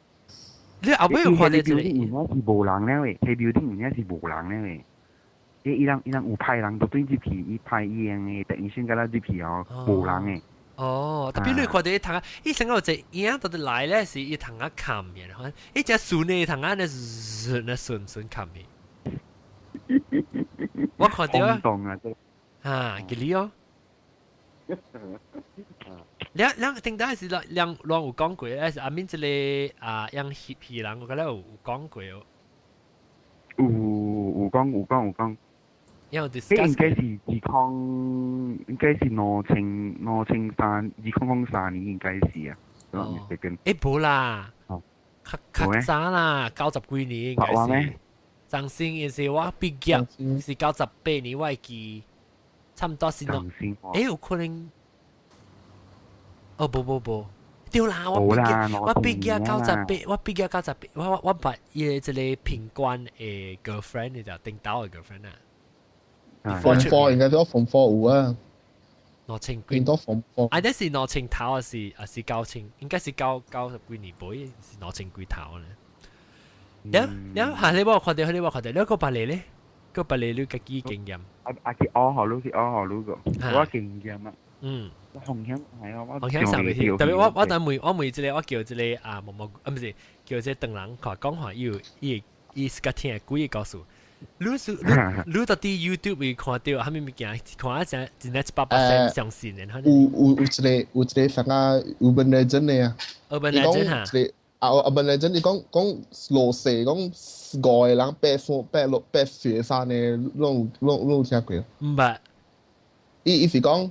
你後尾有看到一個？應該是無人咧喂，睇 building 應該是無人咧喂。伊人有派人到對入去，伊派伊樣嘅，突然間甲咱入去哦，無人嘅。哦，特別你看到伊頭仔，伊成個隻影到來咧是伊頭仔冚嘅，可能伊隻順嘅頭仔咧順冚嘅。我看到啊，哈，吉利哦。兩定當係兩有講過咧，是阿面即個啊，樣戲人我覺得有講過哦。有講。因為應該是應該是2003年應該是啊。冇啦，較早啦，90幾年應該是。張生嘅是我畢業是98年，我記差唔多是咯。有可能。哦不，對啦，我畢業98，我畢業98，我把伊即個平關嘅 girlfriend 你就頂到嘅 girlfriend 啊。Form 4應該都Form 4有啊。2000幾，變到Form 4。啊，那是2000頭還是90，應該是90幾年尾，是2000幾頭咧。了，下你幫我看到，你個白嚟咧，個白嚟你自己經驗。去學路個，我經驗啊。紅響係啊，紅響上未聽，特別我等每一個我叫一個啊唔是叫一個鄧人講話伊是個聽故意告訴，你到底 YouTube 會看到下面物件，看一陣真係100%相信嘅，有一個啥啊 Urban Legend 嘅啊 ，Urban Legend 嚇，Urban Legend 你講落雪講5個人爬雪山嘅，攏聽過？唔捌，伊是講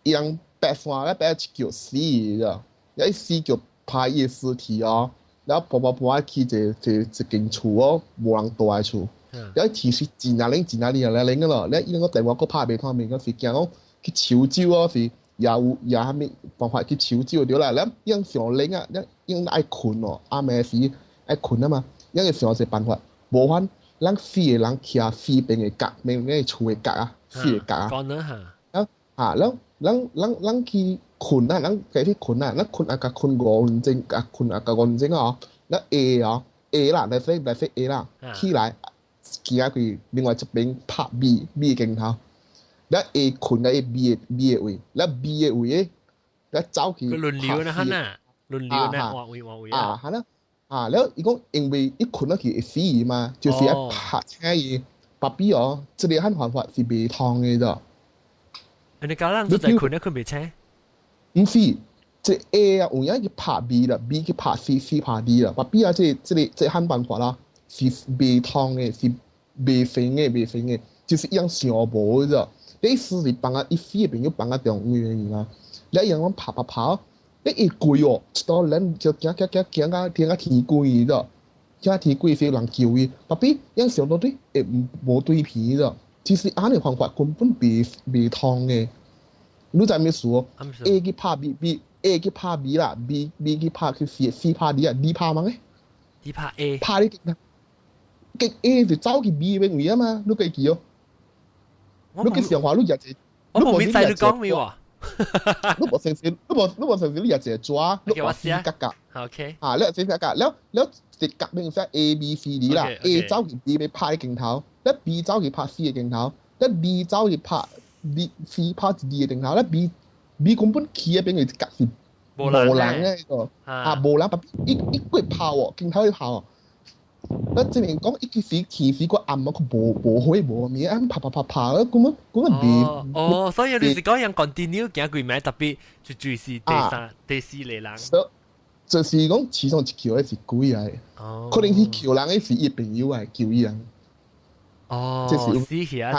伊人爬山咧爬一腳死嘅，一死腳拍伊屍體哦，然後搬去一間厝哦，無人住嘅厝。有其實真啊，真啊，你個咯，你個電話個拍袂通面，嗰時驚講去求救哦，是也蝦米辦法去求救對啦。你樣上領啊，你愛困哦，暗暝時愛困啊嘛，你個上一個辦法，無法咱死個人徛死邊個角，咩厝個角啊，死個角啊。講啦嚇，咱去困啊，咱計去困啊，咱困啊個困5分鐘，啊困啊個5分鐘哦，咱A啦，來飛 A 啦，起來。行去另外一邊拍 B 鏡頭，咱 A 困喺 B 嘅位，咱 B 嘅位咧，咱走去拍 C。佢輪流啦，輪流啦，換位啊，係啦，啊，แล้ว伊講因為一困落去會死嘛，就是一拍車伊，爸比哦，這個漢方法是袂通嘅啫。你教人做在困咧，佢未車？唔是，這 A 啊，有人去拍 B 啦 ，B 去拍 C 拍 D 啦，爸比啊，這漢辦法啦。是袂通嘅，是袂成嘅，就是樣想無嘅啫。你死是放啊，伊死嘅朋友放啊中央嘅嘛。你樣講拍，你會貴哦，一道人就行啊天貴啫，行天貴先人救伊。特別樣想到對，無對皮啫。其實安尼方法根本袂通嘅。你知咩事哦 ？A 去拍 B，A 去拍 B 啦 ，B 去拍去 C 拍 D 啊 ，D 拍乜嘅？D 拍 A。拍你勁啊！極 A 就走去 B 邊位啊嘛，你記住哦。你嘅想法你日就，我冇明仔你講咩喎？你冇成時你日就抓，你話 C 格。OK。啊，你話 C 格，แล้ว直格邊個 A、B、C、D 啦 ，A 走去 B 俾拍鏡頭，แล้ว B 走去拍 C 嘅鏡頭，แล้ว D 走去拍 C 拍 D 嘅鏡頭，แล้ว B 根本企喺邊個格是無人嘅個，啊無人，一個拍喎，鏡頭去拍喎。那證明講一其實個暗啊，佢無開無面，暗拍，咁樣哦，所以你是講樣 continue 行幾米特別，就最是第四類人。就是講其中一橋係是鬼嚟，可能佢橋人係是伊朋友嚟救伊人。哦，死去啊！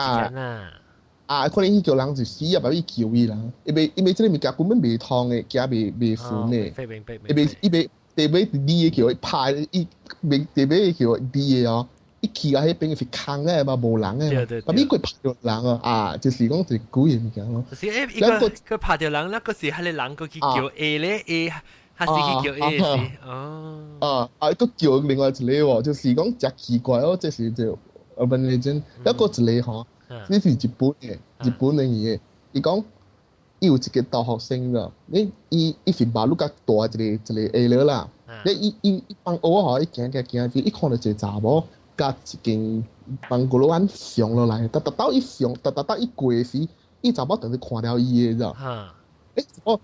啊，可能佢橋人就死啊，把伊救伊人，因為這個物件根本未通嘅，驚未順嘅，因為地尾 D 嘅橋拍伊，地尾嘅橋 D 嘅哦，伊企喺迄邊是空嘅嘛，無人嘅，但係佢拍到人啊，就是講係鬼嘅物件咯。就是佢拍到人，那個是迄個人佢去叫 A 咧 A，還是去叫 A 是哦。佢叫另外一個喎，就是講真奇怪哦，這是就Urban Legend，一個一個嗬，呢是日本嘅嘢，伊講。伊有一個大學生啦，伊是馬路甲大一個 A 了啦。伊幫學嗬，伊行，伊看到一個查某甲一間幫個老闆上落來，到伊過時，伊查某當時看了伊嘅咋。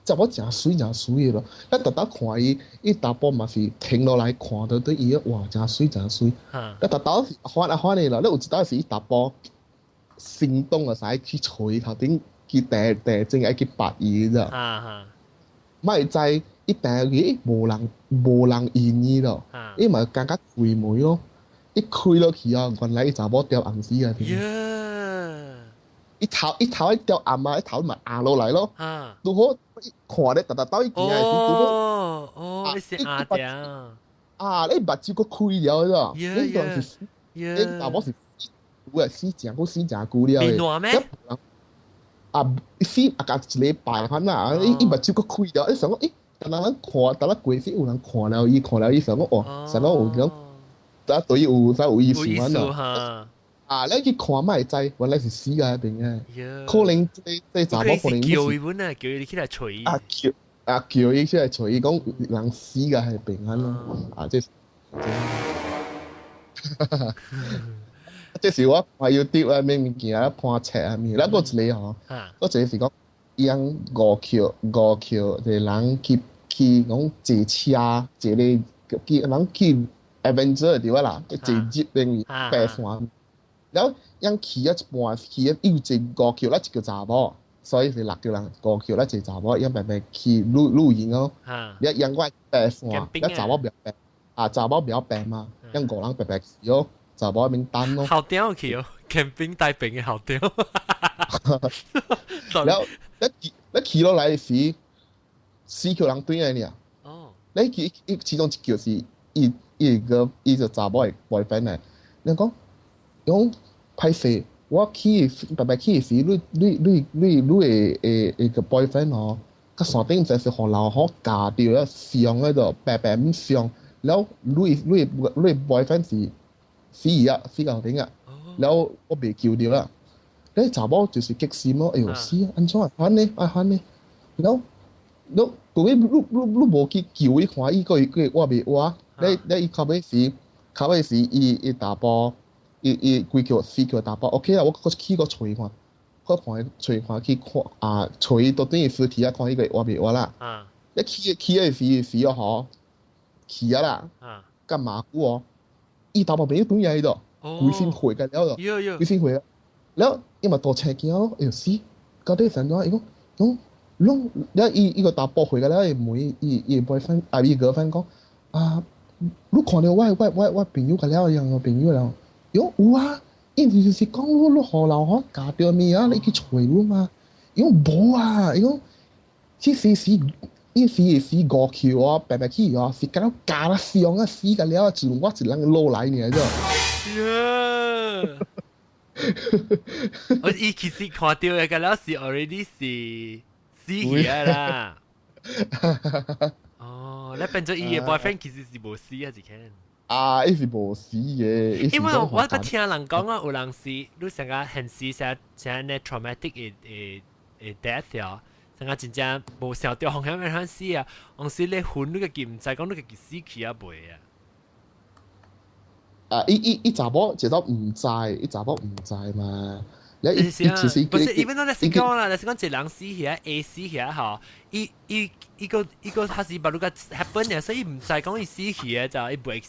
查某真水嘅咯，到看伊查甫嘛是停落來看到對伊哇真水。到翻嚟啦，你有一道是伊查甫。行動啊，使去吹頭頂，佢第正係去白衣啫。咪就係一定嘅，無人願意咯，因為更加攰妹咯。一開落去啊，原來就冇掉暗絲啊！一頭掉暗啊，一頭咪硬落嚟咯。如果看咧，特兜一件係你是硬掉你目睭個開了啫，你當是你大波是死正個死正久了。變暖咩？死甲一禮拜番啊！伊目睭個開了，你想講等人看，等人過時有人看了，伊想講想講有種。對有意思啊！你去看咪知，原來是死嘅喺邊嘅。可能即查某可能叫伊本啊，叫伊起來吹。叫伊出來吹，伊講人死嘅係邊咯。即是我看 YouTube 啊，咩物件啊，看冊啊咩，嗱個一個嗬，個一個是講伊樣五橋嘅人去講坐車，坐咧人去。Avenger 對啦，坐接另白線，然後因去一半去要坐5橋，那一個查某，所以是6個人5橋，那一個查某，因白去露營哦，你因我白線，那查某比較白，查某比較白嘛，因5人白去哦，查某名單咯。好屌去哦，camping 帶病嘅好屌。然後你去落來時，4橋人對嚟呢，你去其中1橋是伊就查某嘅 boyfriend 嚟，你講歹勢，我去白白去時，你個 boyfriend 哦，個山頂就係互老虎夾掉啊，上喺度白白咁上，然後你 boyfriend 是死啊死後頂啊，然後我被救掉啦，你查某就是激死咯，哎呦死啊，安怎啊反呢，然後到尾你無去救伊看伊個活未活？你靠尾時伊打波，伊幾橋4橋打波 ，OK 啦，我去個吹看，吹看去看吹到等於屍體啊，看伊個活未活啦。你去嘅時哦，去啊啦，幹嘛股哦？伊打波俾對嘢喺度，鬼先回嘅了咯，鬼先回啊，แล้ว伊咪多車見咯，哎呦死，到底成咗？伊講แล้ว伊個打波回嘅了，伊 boyfriend 伊girlfriend 講你看到我朋友個了樣個朋友了，有啊，伊就是講你何老可搞掉咩啊？你去吹你嘛？伊講冇啊，伊講即時5橋啊，白白去啊，是搞到假啦上啊死個了，就我一人攞來呢啫。我伊其實看到嘅個了是 already 是死去啦。你變咗伊嘅 boyfriend 其實是無死啊，是看。伊是無死嘅。因為我捌聽人講啊，有人是你成個現實成呢 traumatic 嘅 death 啊，成個真正無想到方向嘅樣死啊，往時你昏你個記唔知講你個記死去啊未啊？伊查某其實唔知，伊查某唔知嘛。不是，even though 你講啦，你講一人死去啊 ，A 死去啊，吼，伊個他是把那個 happen 嘅，所以唔知講伊死去啊，就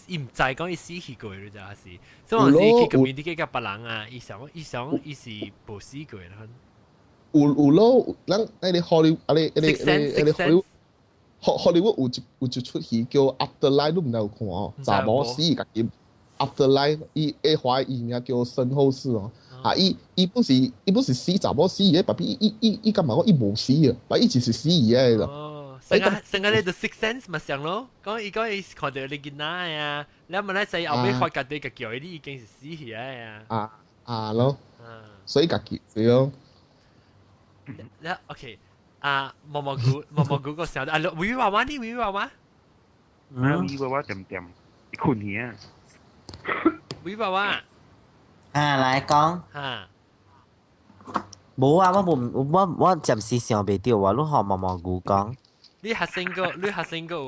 伊唔知講伊死去過，你就係，所以我是去 communicate 甲別人啊，伊想伊是無死過啦。有咯，咱你荷里活有一出戲叫 Afterlife， 你唔有看哦？查某死家己 Afterlife， 伊華語名叫身後事哦。伊不是死查某死嘅，爸比伊幹嘛講伊無死嘅，爸伊就是死嘅咯。成個你就 six sense 咪上咯，講伊看到你見哪呀？你問你仔後尾發覺對個腳啲已經是死去啊咯，所以家己係咯。你 OK 毛毛菇個時候維娃娃呢？娃娃點一困去啊！維娃娃。來講。冇啊，我暫時想袂到啊，你學毛毛菇講。你學生個有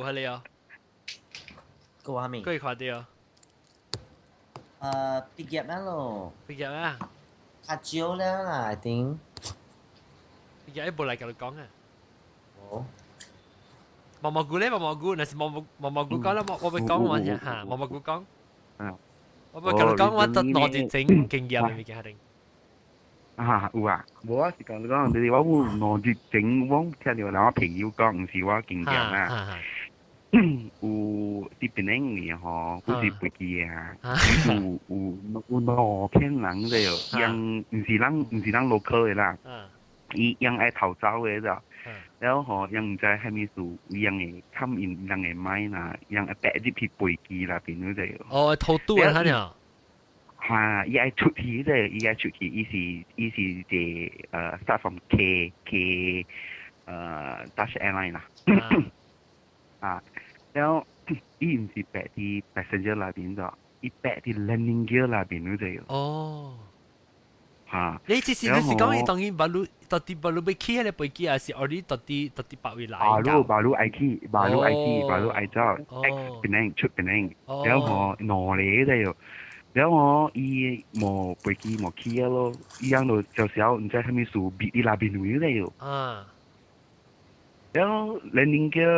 係你哦？個話咩？佢看到。畢業啦咯。畢業啊？較少了啦，I think。畢業冇嚟同你講啊？冇。毛毛菇咧，毛毛菇，那是毛毛菇講啦，我會講我聽嚇，毛毛菇講。我咪同你講，我攞住整經驗嘅物件定。啊，有啊，無啊是講你講，你話我我日整，我聽到我朋友講，唔是我經驗啊。有啲邊嘅嗬，好似飛機啊，有羅片人嘅哟，樣唔是人 local 嘅啦，伊樣愛逃走嘅啫。แล้วhọยังจะให้มีสู่ยังไงทำอินยังไงไม่นะยังแปะที่ผิดปุ๋ยกีละเป็นนู้นเลย哦偷渡啊他เนี่ยฮะอีไอชุดที่เลยอีไอชุดที่อีสีเจstart from K Dutch airline นะแล้วอี唔是แปะที่ passenger ละเป็นจ้ะอีแปะที่ landing gear ละเป็นนู้นเลย哦嚇你即是講伊當然到底要起迄個飛機啊，是後日到底八位來？บาลูไอที่บาลูไอเจ้าเป็นเองชุดเป็นเองแล้วพอหนอเลยได้อยู่แล้วพออีหมอ飛機หมอขี้咯อี樣度就時候唔知係咪屬別啲那邊位ได้อยู่แล้ว landing gear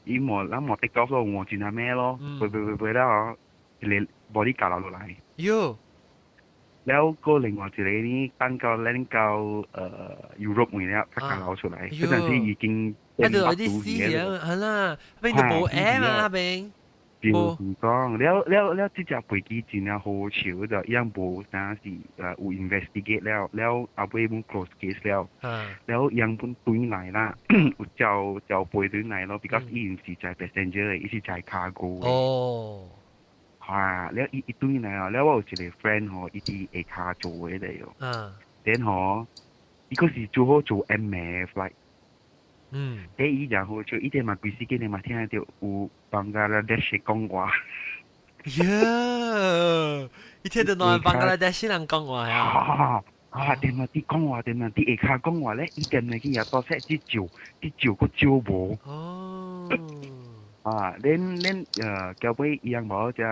อีหมอแล้วหมอ take off 咯我轉下咩咯ไปแล้วเลย body 架落嚟喲แล้วก็另外一個呢單夠拎夠ยุโรป回แล้วพักกันเรา出嚟嗰陣時已經喺度有啲私嘢係啦，邊度冇 air 嘛邊？變唔講，แล้ว即隻飛機真係好潮就樣冇啥是有 investigate แล้วเอาไปมัน close case แล้วยัง本對嚟啦，就背對嚟咯 ，because 依然是就係 passenger，依是就係 cargo 哦。แล้วอีตุ้ยนะแล้วว่าจะเลย friend ฮออีที่เอคาโจไว้เลยอ๋เดนฮออีก็สิ做好做 MF like อีอย่าง好做อีเดมากุยสิเกเนี่ยมา聽到有บังกาลาเทศ講話一聽到那บังกาลาเทศ人講話呀點啊啲講話點啊啲เอคา講話咧อี點咧佢又多些啲個招無恁交尾一樣無只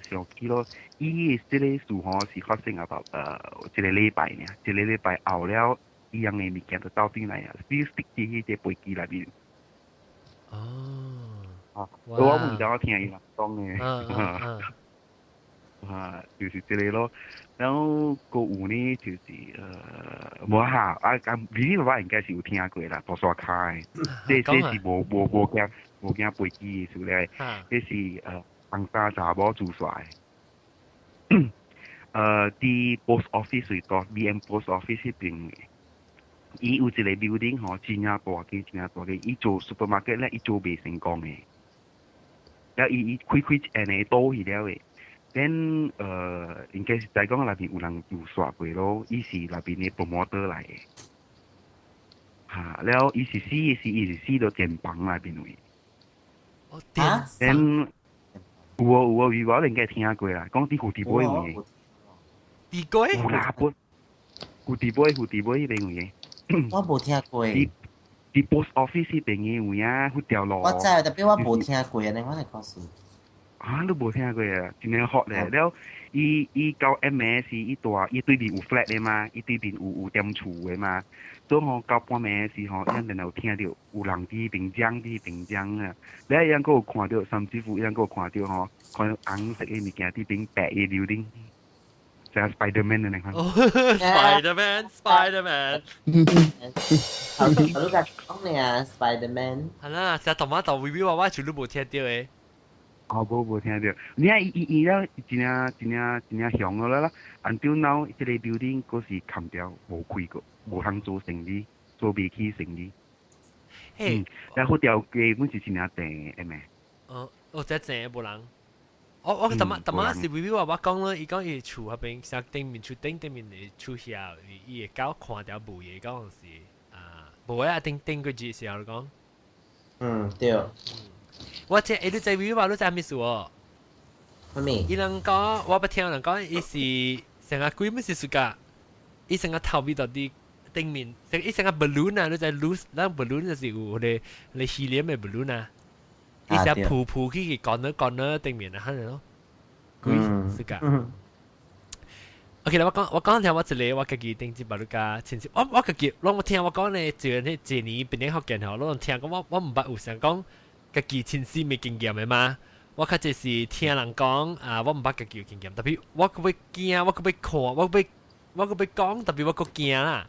上機咯，伊即個事吼是發生啊一個禮拜呢，一個禮拜後了，一樣嘅物件就到轉來啊，比如stick喺迄個飛機內面。我唔知我聽伊講嘅，就是即個咯。然後個有呢就是無嚇你爸爸應該是有聽過啦，大沙卡嘅，這是無驚飛機嘅事咧，這是紅沙查某做出來。啲 post office 最多 ，BM post office 嗰邊，伊有一個 building 嗬，真係大嘅，伊做 supermarket 咧，伊做未成功嘅，然後伊開誒多去了嘅。then 應該是在講那邊有人有刷過咯，伊是那邊嘅 promoter 嚟嘅，แล้ว伊是死到電房那邊位。then 有我應該聽過啦，講啲蝴蝶杯嘅。地龜？有啦，蝴蝶杯嗰邊嘅。我冇聽過。啲 post office 嗰邊嘅有啊，佢掉落。我知，特別我冇聽過啊，你我嚟講先。都冇聽過啊，真係學咧。แล้ว伊到 MS 伊大，伊對面有 flat 嘅嘛，伊對面有店厝嘅嘛。所以我到半暝嘅時候，一定有聽到有人啲並將啊。你一樣個有看到，甚至乎一樣個有看到吼，看到紅色嘅物件啲並白嘅 building，就係 Spiderman 啊！你看。Spiderman。頭都講你啊 ，Spiderman。係啦，成日同我review 話我全都冇聽到嘅。冇聽到。你睇伊了真正響咗啦，until now 即個 building 嗰時砍掉冇開過，冇肯做生意，做未起生意。然後條基本是真正正嘅咩？真正冇人。我特晚是 review 話我講咯，伊講伊厝嗰邊成頂面厝頂面嘅厝下，伊會搞看掉冇嘢嗰陣時冇啊頂個字時候講。對。我即係你在 review 話你在咩事喎？伊人講我不聽人講，伊是成個鬼乜事事㗎？伊成個頭邊到啲頂面，伊成個 balloon 啊，你在 loose，那 balloon 就是有你 helium 嘅 balloon 啊，伊成個噗去講咗頂面啊，可能咯，鬼事㗎。OK 啦，我講聽我一個我自己頂住把你家前次，我自己我聽我講咧，就係一年畢業學見後，我聽講我唔捌有想講。家己親身未經驗嘅嘛，我較就是聽人講我唔捌家己有經驗，特別我可要驚，我可要看，我要我個要講，特別我個驚啦。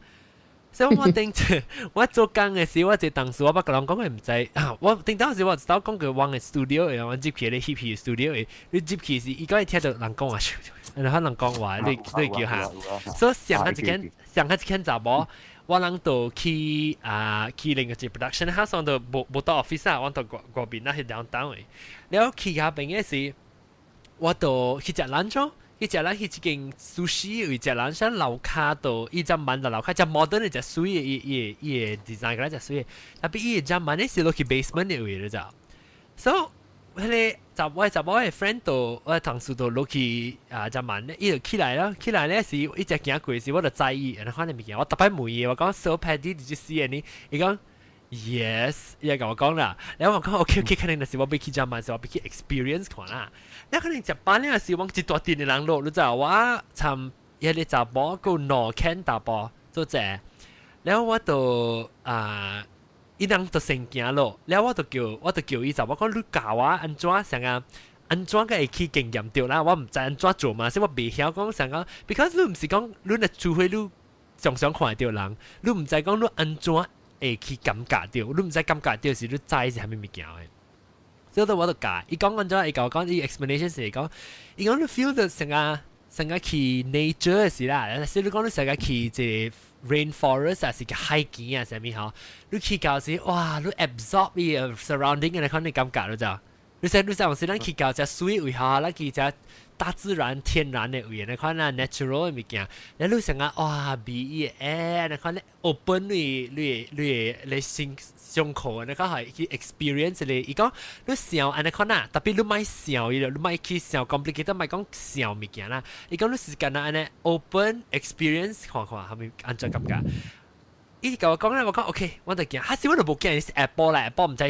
所以我頂住我做工嘅時，我就當時我不個人講嘅唔知，我頂當時我知道講佢往嘅 studio 嘅，我接佢咧 hippie studio 嘅，你接佢時，伊個聽到人講話，然後人講話，你叫下，所以上一間雜貨，我諗到去另一隻 production house，我到冇到 office 啊，我到嗰邊啦，去 downtown 嘅，然後去下邊嘅時，我到去食 lunch 咯。佢食啦，佢一間 sushi 有隻人想樓卡度，伊隻慢就樓卡，隻 modern 嘅隻水嘅，伊 design 嗰隻水，但係伊隻慢咧是落去 basement 嘅位咧就，所以佢哋我嘅 friend 度，我同事度落去隻慢咧，伊就起來咧時，伊隻行過時，我就在意，然後看你物件，我特別問伊，我講 so Paddy did you see any？伊講 yes，伊就同我講啦，然後我講 OK， 肯定係我俾佢隻慢，我俾佢 experience 看啦。你可能食飯咧時，往一大段嘅人落，你知我尋一啲雜波個羅肯雜波做者，然後我就伊人就成件咯，然後我就叫伊雜，我講你教我安怎成個安怎個會去經驗到啦，我唔知安怎做嘛，所以我未曉講成個 ，because 你唔是講你係除非你常常看到人，你唔知講你安怎會去感覺到，你唔知感覺到時你知係蝦米物件嘅。所以我就教，伊講緊咗，伊講伊 explanation 時講，伊講你 feel 到成個去 nature 嘅時啦，所以你講你成個去即 rainforest 啊，是個海景啊，上面嗬，你去到時，哇，你 absorb 伊 surrounding 嘅，你看你感覺到咋？你想時咱去到只水位嗬，咱去只大自然天然嘅位，你看那 natural 嘅物件，你你成個哇，比誒，你看你 open 你心。上課你講係去 experience 咧，伊講你笑安尼看啦，特別你咪笑伊咯，你咪去笑 complicated，咪講笑物件啦。伊講你是間安尼 open experience 看係咪安怎感覺？伊甲我講咧，我講 OK， 我就驚，下時我就冇驚是 Apple 啦 ，Apple 唔知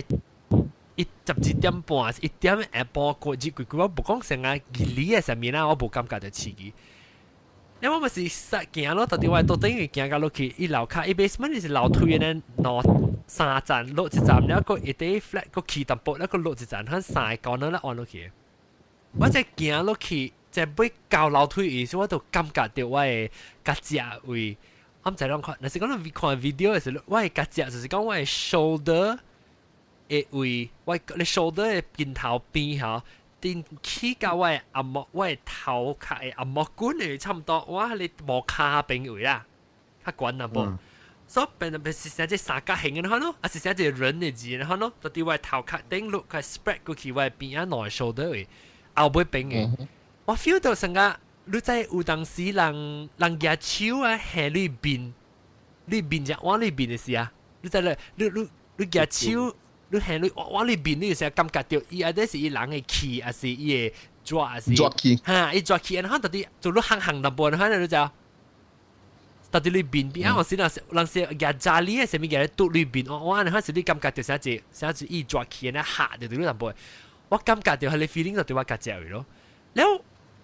12點半1點 Apple 過節佢我冇講成個義理嘅上面啦，我冇感覺到刺激。因為我咪是實行咯，到底我到等於行到落去，伊樓卡，伊 basement 是樓梯嘅攞3站落一站，然後個一啲 flat 個起淡薄，然後落一站，佢3個呢按落去。我只行落去，只要到樓梯嘅時，我就感覺到我嘅腳趾位，我唔知啷看，但是講你看 video 嘅時候，我嘅腳趾就是講我嘅 shoulder 嘅位，我嘅 shoulder 嘅邊頭邊嚇。定起到我阿莫，我頭殼嘅阿莫管嚟差唔多，我你莫卡邊位啦，較懸啊噃，所以變是寫隻三角形嘅看咯，啊是寫隻人嘅字嘅看咯，到底我頭殼頂落佢 spread 過去，我邊啊內 shoulder 位，後背邊嘅，我 feel 到成個你在有當時人隻手啊喺裏邊就往裏邊嘅事啊，你在咧，你隻手。你行你往裏邊，你成日感覺到伊，係是伊人嘅氣，還是伊嘅抓，還是嚇伊抓氣，然後到底做到行淡薄，然後你就到底裏邊啊，我時人是廿扎哩嘅，上面嘅都裏邊，我然後是你感覺到寫住伊抓氣，然後嚇到你淡薄，我感覺到係你 feeling 到對我腳趾嚟咯。然後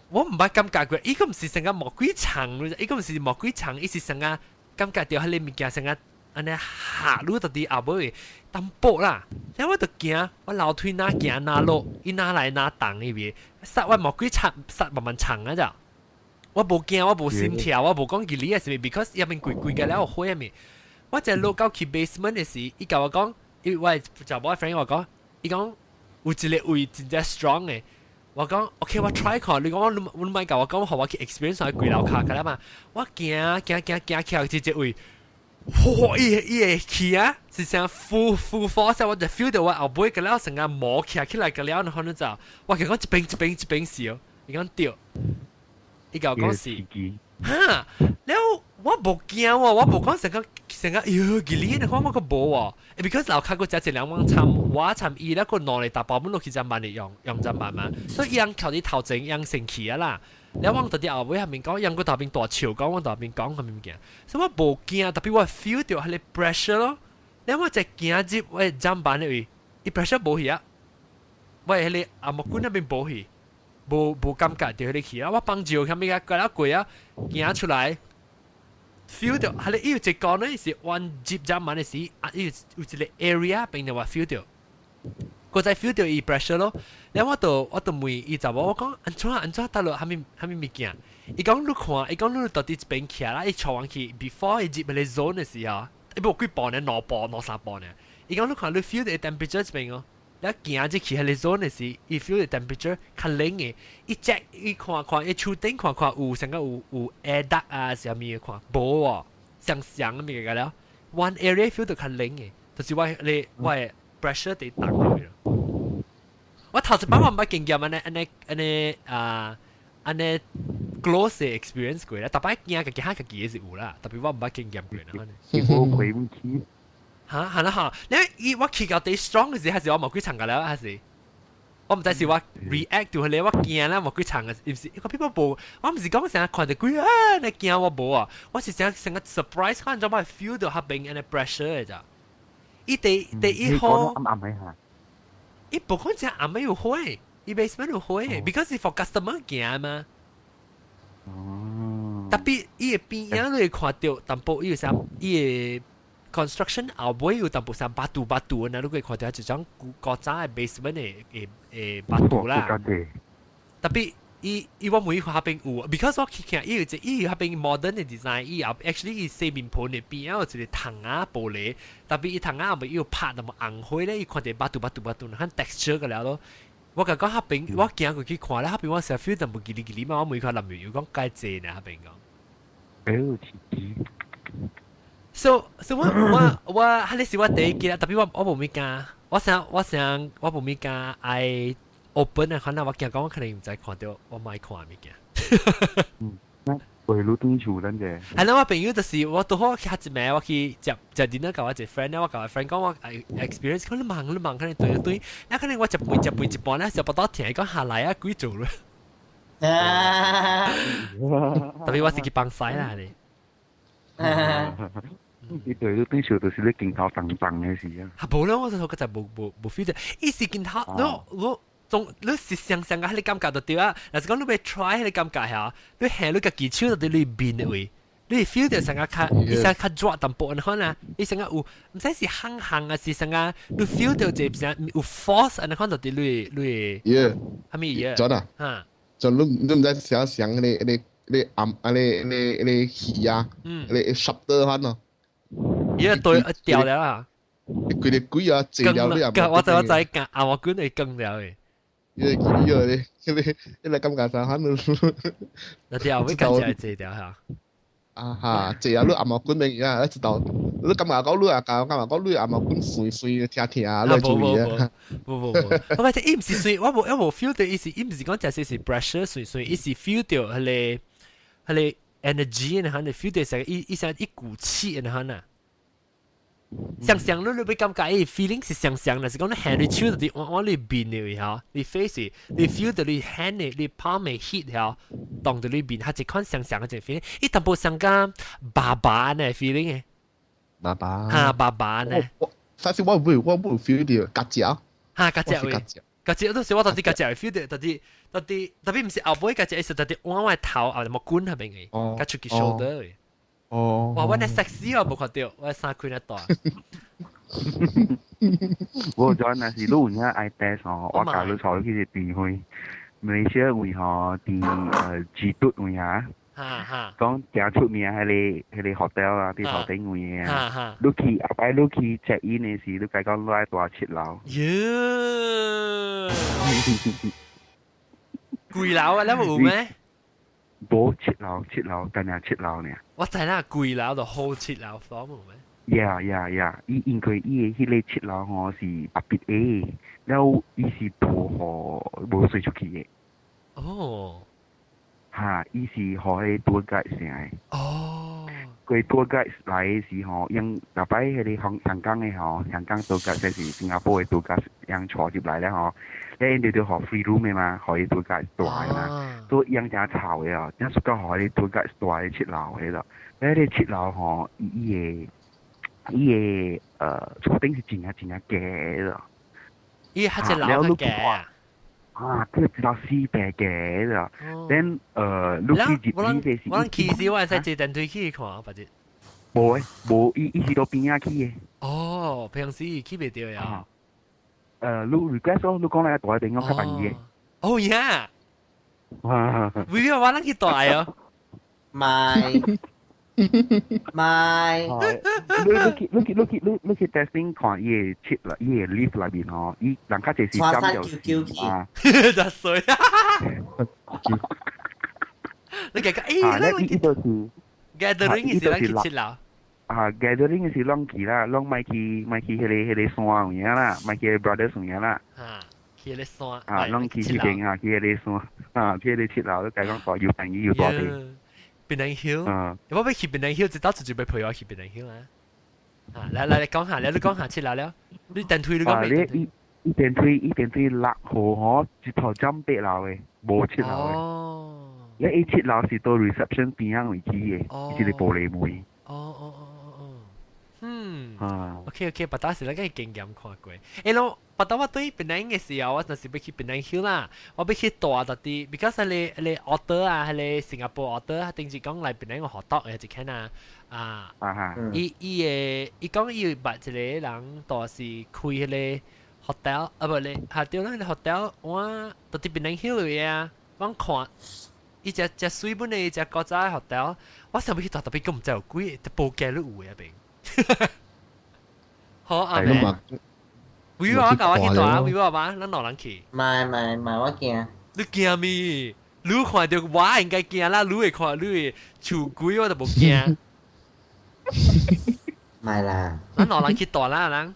我唔係感覺過，伊個唔是成個魔鬼腸，伊個唔是魔鬼腸，伊是成個感覺到係你物件成個。安尼下路到底後尾淡薄啦，然後我就驚，我樓梯哪行哪落，伊哪來哪動呢邊，殺我冇幾長，殺慢慢長啊咋，我冇驚，我冇心跳，我冇講佢理係咩 ，because 入面攰嘅咧，我開入面，我就落到去 basement 嘅時，伊教我講，因為就我 friend 我講，伊講有一個位真正 strong 嘅，我講 OK， 我 try 看，你講我唔係教我講，學我去 experience 喺貴樓卡㗎啦嘛，我行去一位。哇！伊個氣啊，是成full force，我就 feel 到我後背個了成個磨起來個了，然後你就，我講一邊笑，伊講掉，伊講是，哈，แล้ว我冇驚喎，我冇講成個，喲，幾厲害，我個冇喎 ，because 樓下個只2萬參，我參伊咧個攞嚟打包本落去就萬嚟用就萬嘛，所以樣靠啲頭整樣成氣啊啦。你往到啲後尾下面講，讓個頭邊大潮講，往頭邊講係咪嘅？所以我冇驚，特別我 feel 到係你 pressure 咯。你我只驚接我砧板嚟，伊 pressure 冇去啊。我係你阿木管那邊冇去，冇感覺到你去啊。我幫住佢咪個啦攰啊，驚出來 feel 到係你要直講咧是按接砧板嘅時，有一個 area 並你話 feel 到。個仔 feel 到伊 pressure 咯，然後我就問伊就我講安怎，大陸係咪物件？伊講你看，伊講你到底一邊徛啦，伊坐完去 before 伊入嚟 zone 嘅時候，伊無幾步呢，2步2、3步呢。伊講你看你 feel 到 temperature 一邊哦，你行入去喺 zone 嘅時，伊 feel 到 temperature 較冷嘅，伊 check 伊看看，伊手頂看看有成個有 air duct 啊，啥物嘅看，無喎，上咁嘅個了。One area feel 到較冷嘅，就是我 pressure 地擋落去咯。我頭一擺我唔捌經驗安尼 close 嘅 experience 過啦，特別驚嘅嚇嘅嘢是有啦，特別我唔捌經驗過啦。結果佢唔起。嚇係啦嚇，你我企到第 strong 嘅時，還是我冇幾長嘅啦，還是我唔知是我 react 到佢，我驚啦冇幾長嘅，唔是個 people 冇，我唔是講成日看到佢啊，你驚我冇啊，我是成日 surprise 看咗我 feel 到下邊嘅 pressure 嘅咋，伊第一號，伊不可能只暗暝有開，伊 basement 有開 ，because 係 for customer 行嘛。特別伊嘅邊樣你會看到，淡薄伊有啥伊嘅 construction 後尾有淡薄上八度啊，你會看到一種古早嘅 basement 嘅八度啦。特別伊我每一個下邊有 ，because 我睇伊下邊 modern 嘅 design，伊 actually 伊四面盤嘅邊有一個窗啊玻璃，特別伊窗啊後尾有拍那麼紅灰咧，伊看到八度，看 texture 嘅了咯。我講下邊，我行過去看咧，下邊我成日 feel 到冇吉哩嘛，我每個諗有講介濟呢下邊講。So 我喺呢時我第一件，特別我冇咩㗎，我想我冇咩㗎，I open 啊，可能我驚講我可能唔使看到，我買看咩嘅。回路東處等嘅。係啦，我朋友就是我到好下一暝我去食 dinner กับ我一個 friend 咧，我同我 friend 講我 experience， 可能忙，可能對，那可能我食半一半咧，食不到聽講下來啊，鬼做啦。特別我是去幫曬啦你。你對路東處就是你鏡頭等嘅事啊。係冇啦，我就覺得冇 feel 到，伊是鏡頭我。你是想嘅，你感覺到對啊！嗱，講你要 try 你感覺下，你係你個技巧到底你變嘅位，你 feel 到成個卡，伊成個抓淡薄，你看啊，伊成個有唔使是行啊，是成個你 feel 到就成有 force，你看到底你係咪嘢？真啊！嚇，就你唔知想你暗你氣啊，你 shutter 翻咯，嘢對掉了啦，佢哋鬼啊，借了你啊！我就在講啊，我管你更了嘅。你感覺上肯那條會感覺這條嚇。啊哈，這啊，你阿毛管明啊，知道，你感覺講你啊，感覺講你阿毛管碎聽啊，你注意啊。我覺得伊唔是碎，我冇 feel 到伊是，伊唔是講就係 pressure 碎，伊是 feel 到佢哋 energy 然後你 feel 到成伊成一股氣然後呢。想你會感覺伊 feeling 是想，但是講你 hand 你手到啲往你邊嘅嚇，你 face 你 feel 到你 hand 你 palm 嘅 heat 嚇，當到你邊，係一款想嘅 feeling，伊淡薄像個爸呢 feeling 嘅，爸呢。但是我冇 feel 到夾腳，夾腳到時我到啲夾腳 feel 到，到啲特別唔是後背夾腳，係到啲往外頭啊，冇管係咪嘅，夾出佢 shoulder 嘅。哇！我哋 sexy 我冇看到，我衫開得大。我咗那時都換咗 eye test 哦，我教你坐去電去，馬來西亞會嗬電自督會嚇，講正出名係你 hotel 啊，啲頭頂會嘅。你去後擺你去 check in 嘅時，你計講攞大7樓。貴樓啊，你冇咩？冇7樓，但係7樓呢。我知啦，貴樓就好7樓房冇咩？因佢伊迄個7樓吼是特別嘅，然後伊是多河冇水出去嘅。哦。嚇，伊是河嘅多街成嘅。哦。佢多街來嘅時候，因特別迄個香港嘅吼，香港多街即是新加坡嘅多街，因坐入來咧吼。因條條河 free room 嘅嘛，可以多街大嘛，都樣正吵嘅啊，因所以可以多街大嘅7樓嘅咯。咧啲7樓吼，伊嘅厝頂是真正嘅咯。伊係只樓嘅啊。佢知道4百嘅咯。then 你去入呢啲是。我其實我係坐電梯去看，或者。冇，伊是到邊仔去嘅。哦，平時去唔到呀。你 request 咯，你講嚟大定我吸引嘅。哦呀！會唔會話咱去大啊？賣你去 testing 看伊嘅切啦，伊嘅 lift 裏邊嗬，伊人家就是針就啊，就水啊！你講呢度是 gathering 是咱去切樓。gathering 嘅是啷去啦，啷咪去迄個山咁樣啦，咪去 brothers 咁樣啦。去咧山。啷去嗰邊去迄個山，去迄個切樓，都講講要朋友要多啲。檳榔 Hill，我要去檳榔 Hill，直到就要陪我去檳榔 Hill 啊！嚟講下，你講下切樓了，你電梯你講咩？伊電梯6號嗬，一頭針8樓嘅，冇7樓嘅。你伊7樓是到 reception 邊樣位置嘅，伊是玻璃門。OK，不打是那個經驗看過。誒咯，不打我對檳榔嘅時候，我就是要去檳榔 Hill 啦，我要去大到啲 ，because 係你 order 啊，係你新加坡 order，定是講嚟檳榔個學堂嘅一間伊講伊捌一個人，就是開迄個 hotel， 不咧，係對啦，個 hotel 我到啲檳榔 Hill 嘅啊，我看伊只水本嘅只國際 hotel， 我想要去大特別，咁唔知有幾，只報價都有嘅邊。好阿妹，會話教我去大，會話嘛，咱老人去。唔我驚。你驚咩？你看到我應該驚啦，你會看你會厝鬼我就冇驚。唔係啦，咱老人去大啦，人。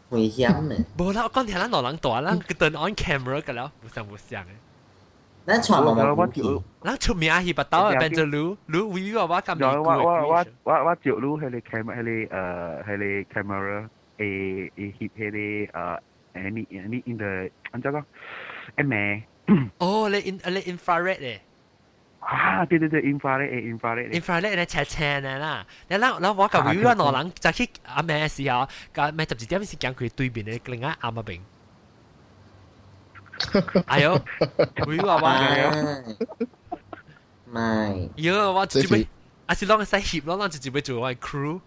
危險呢。冇啦，我講聽咱老人大，咱turn on camera 㗎啦，冇相嘅。咱全部冇去。咱出名去不到，變做你會話咁樣。我照你係你 camera 誒翕係你in the 安怎講？咩？哦，你 infrared 咧。對 infrared 咧斜斜嘅啦，你我個會話老人就去阿咩時候，個咩12點時間佢對面嘅另外啱邊。哎呦，會話唔係，喲，我直接阿是啷個使翕咯，啷直接做我 crew。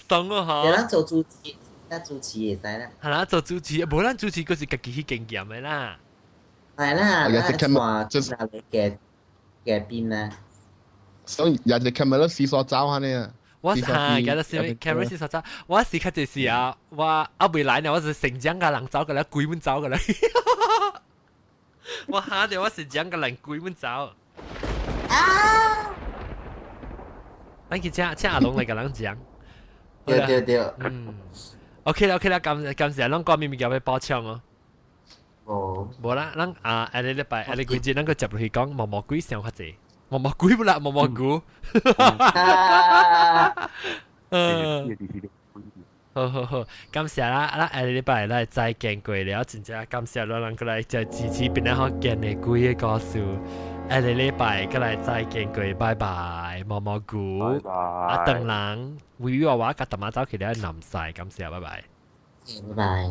爽啊嚇！咱做主持會使啦。係啦，做主持，無咱主持嗰是家己去經驗嘅啦。係啦，就是嘅邊啦。所以人哋 camera 試所走下呢。我係嘅，是 camera 試所走。我時刻就是啊，我未來呢，我是成長嘅人走嘅啦，鬼門走嘅啦。我嚇到我成長嘅人鬼門走。咱去請阿龍嚟個人講。對。OK 啦，感謝咱講咪叫佢包槍哦。冇啦，咱下個禮拜，下個季節咱個接落去講毛毛鬼上較濟，毛毛鬼不啦，毛毛菇。好，感謝啦，咱下個禮拜來再見過了，真正感謝咱人過來再支持邊好見嘅鬼嘅故事。下個禮拜過來再見過，拜拜，毛毛菇，阿鄧人，會話甲大媽走起來南晒，感謝，拜拜。拜拜。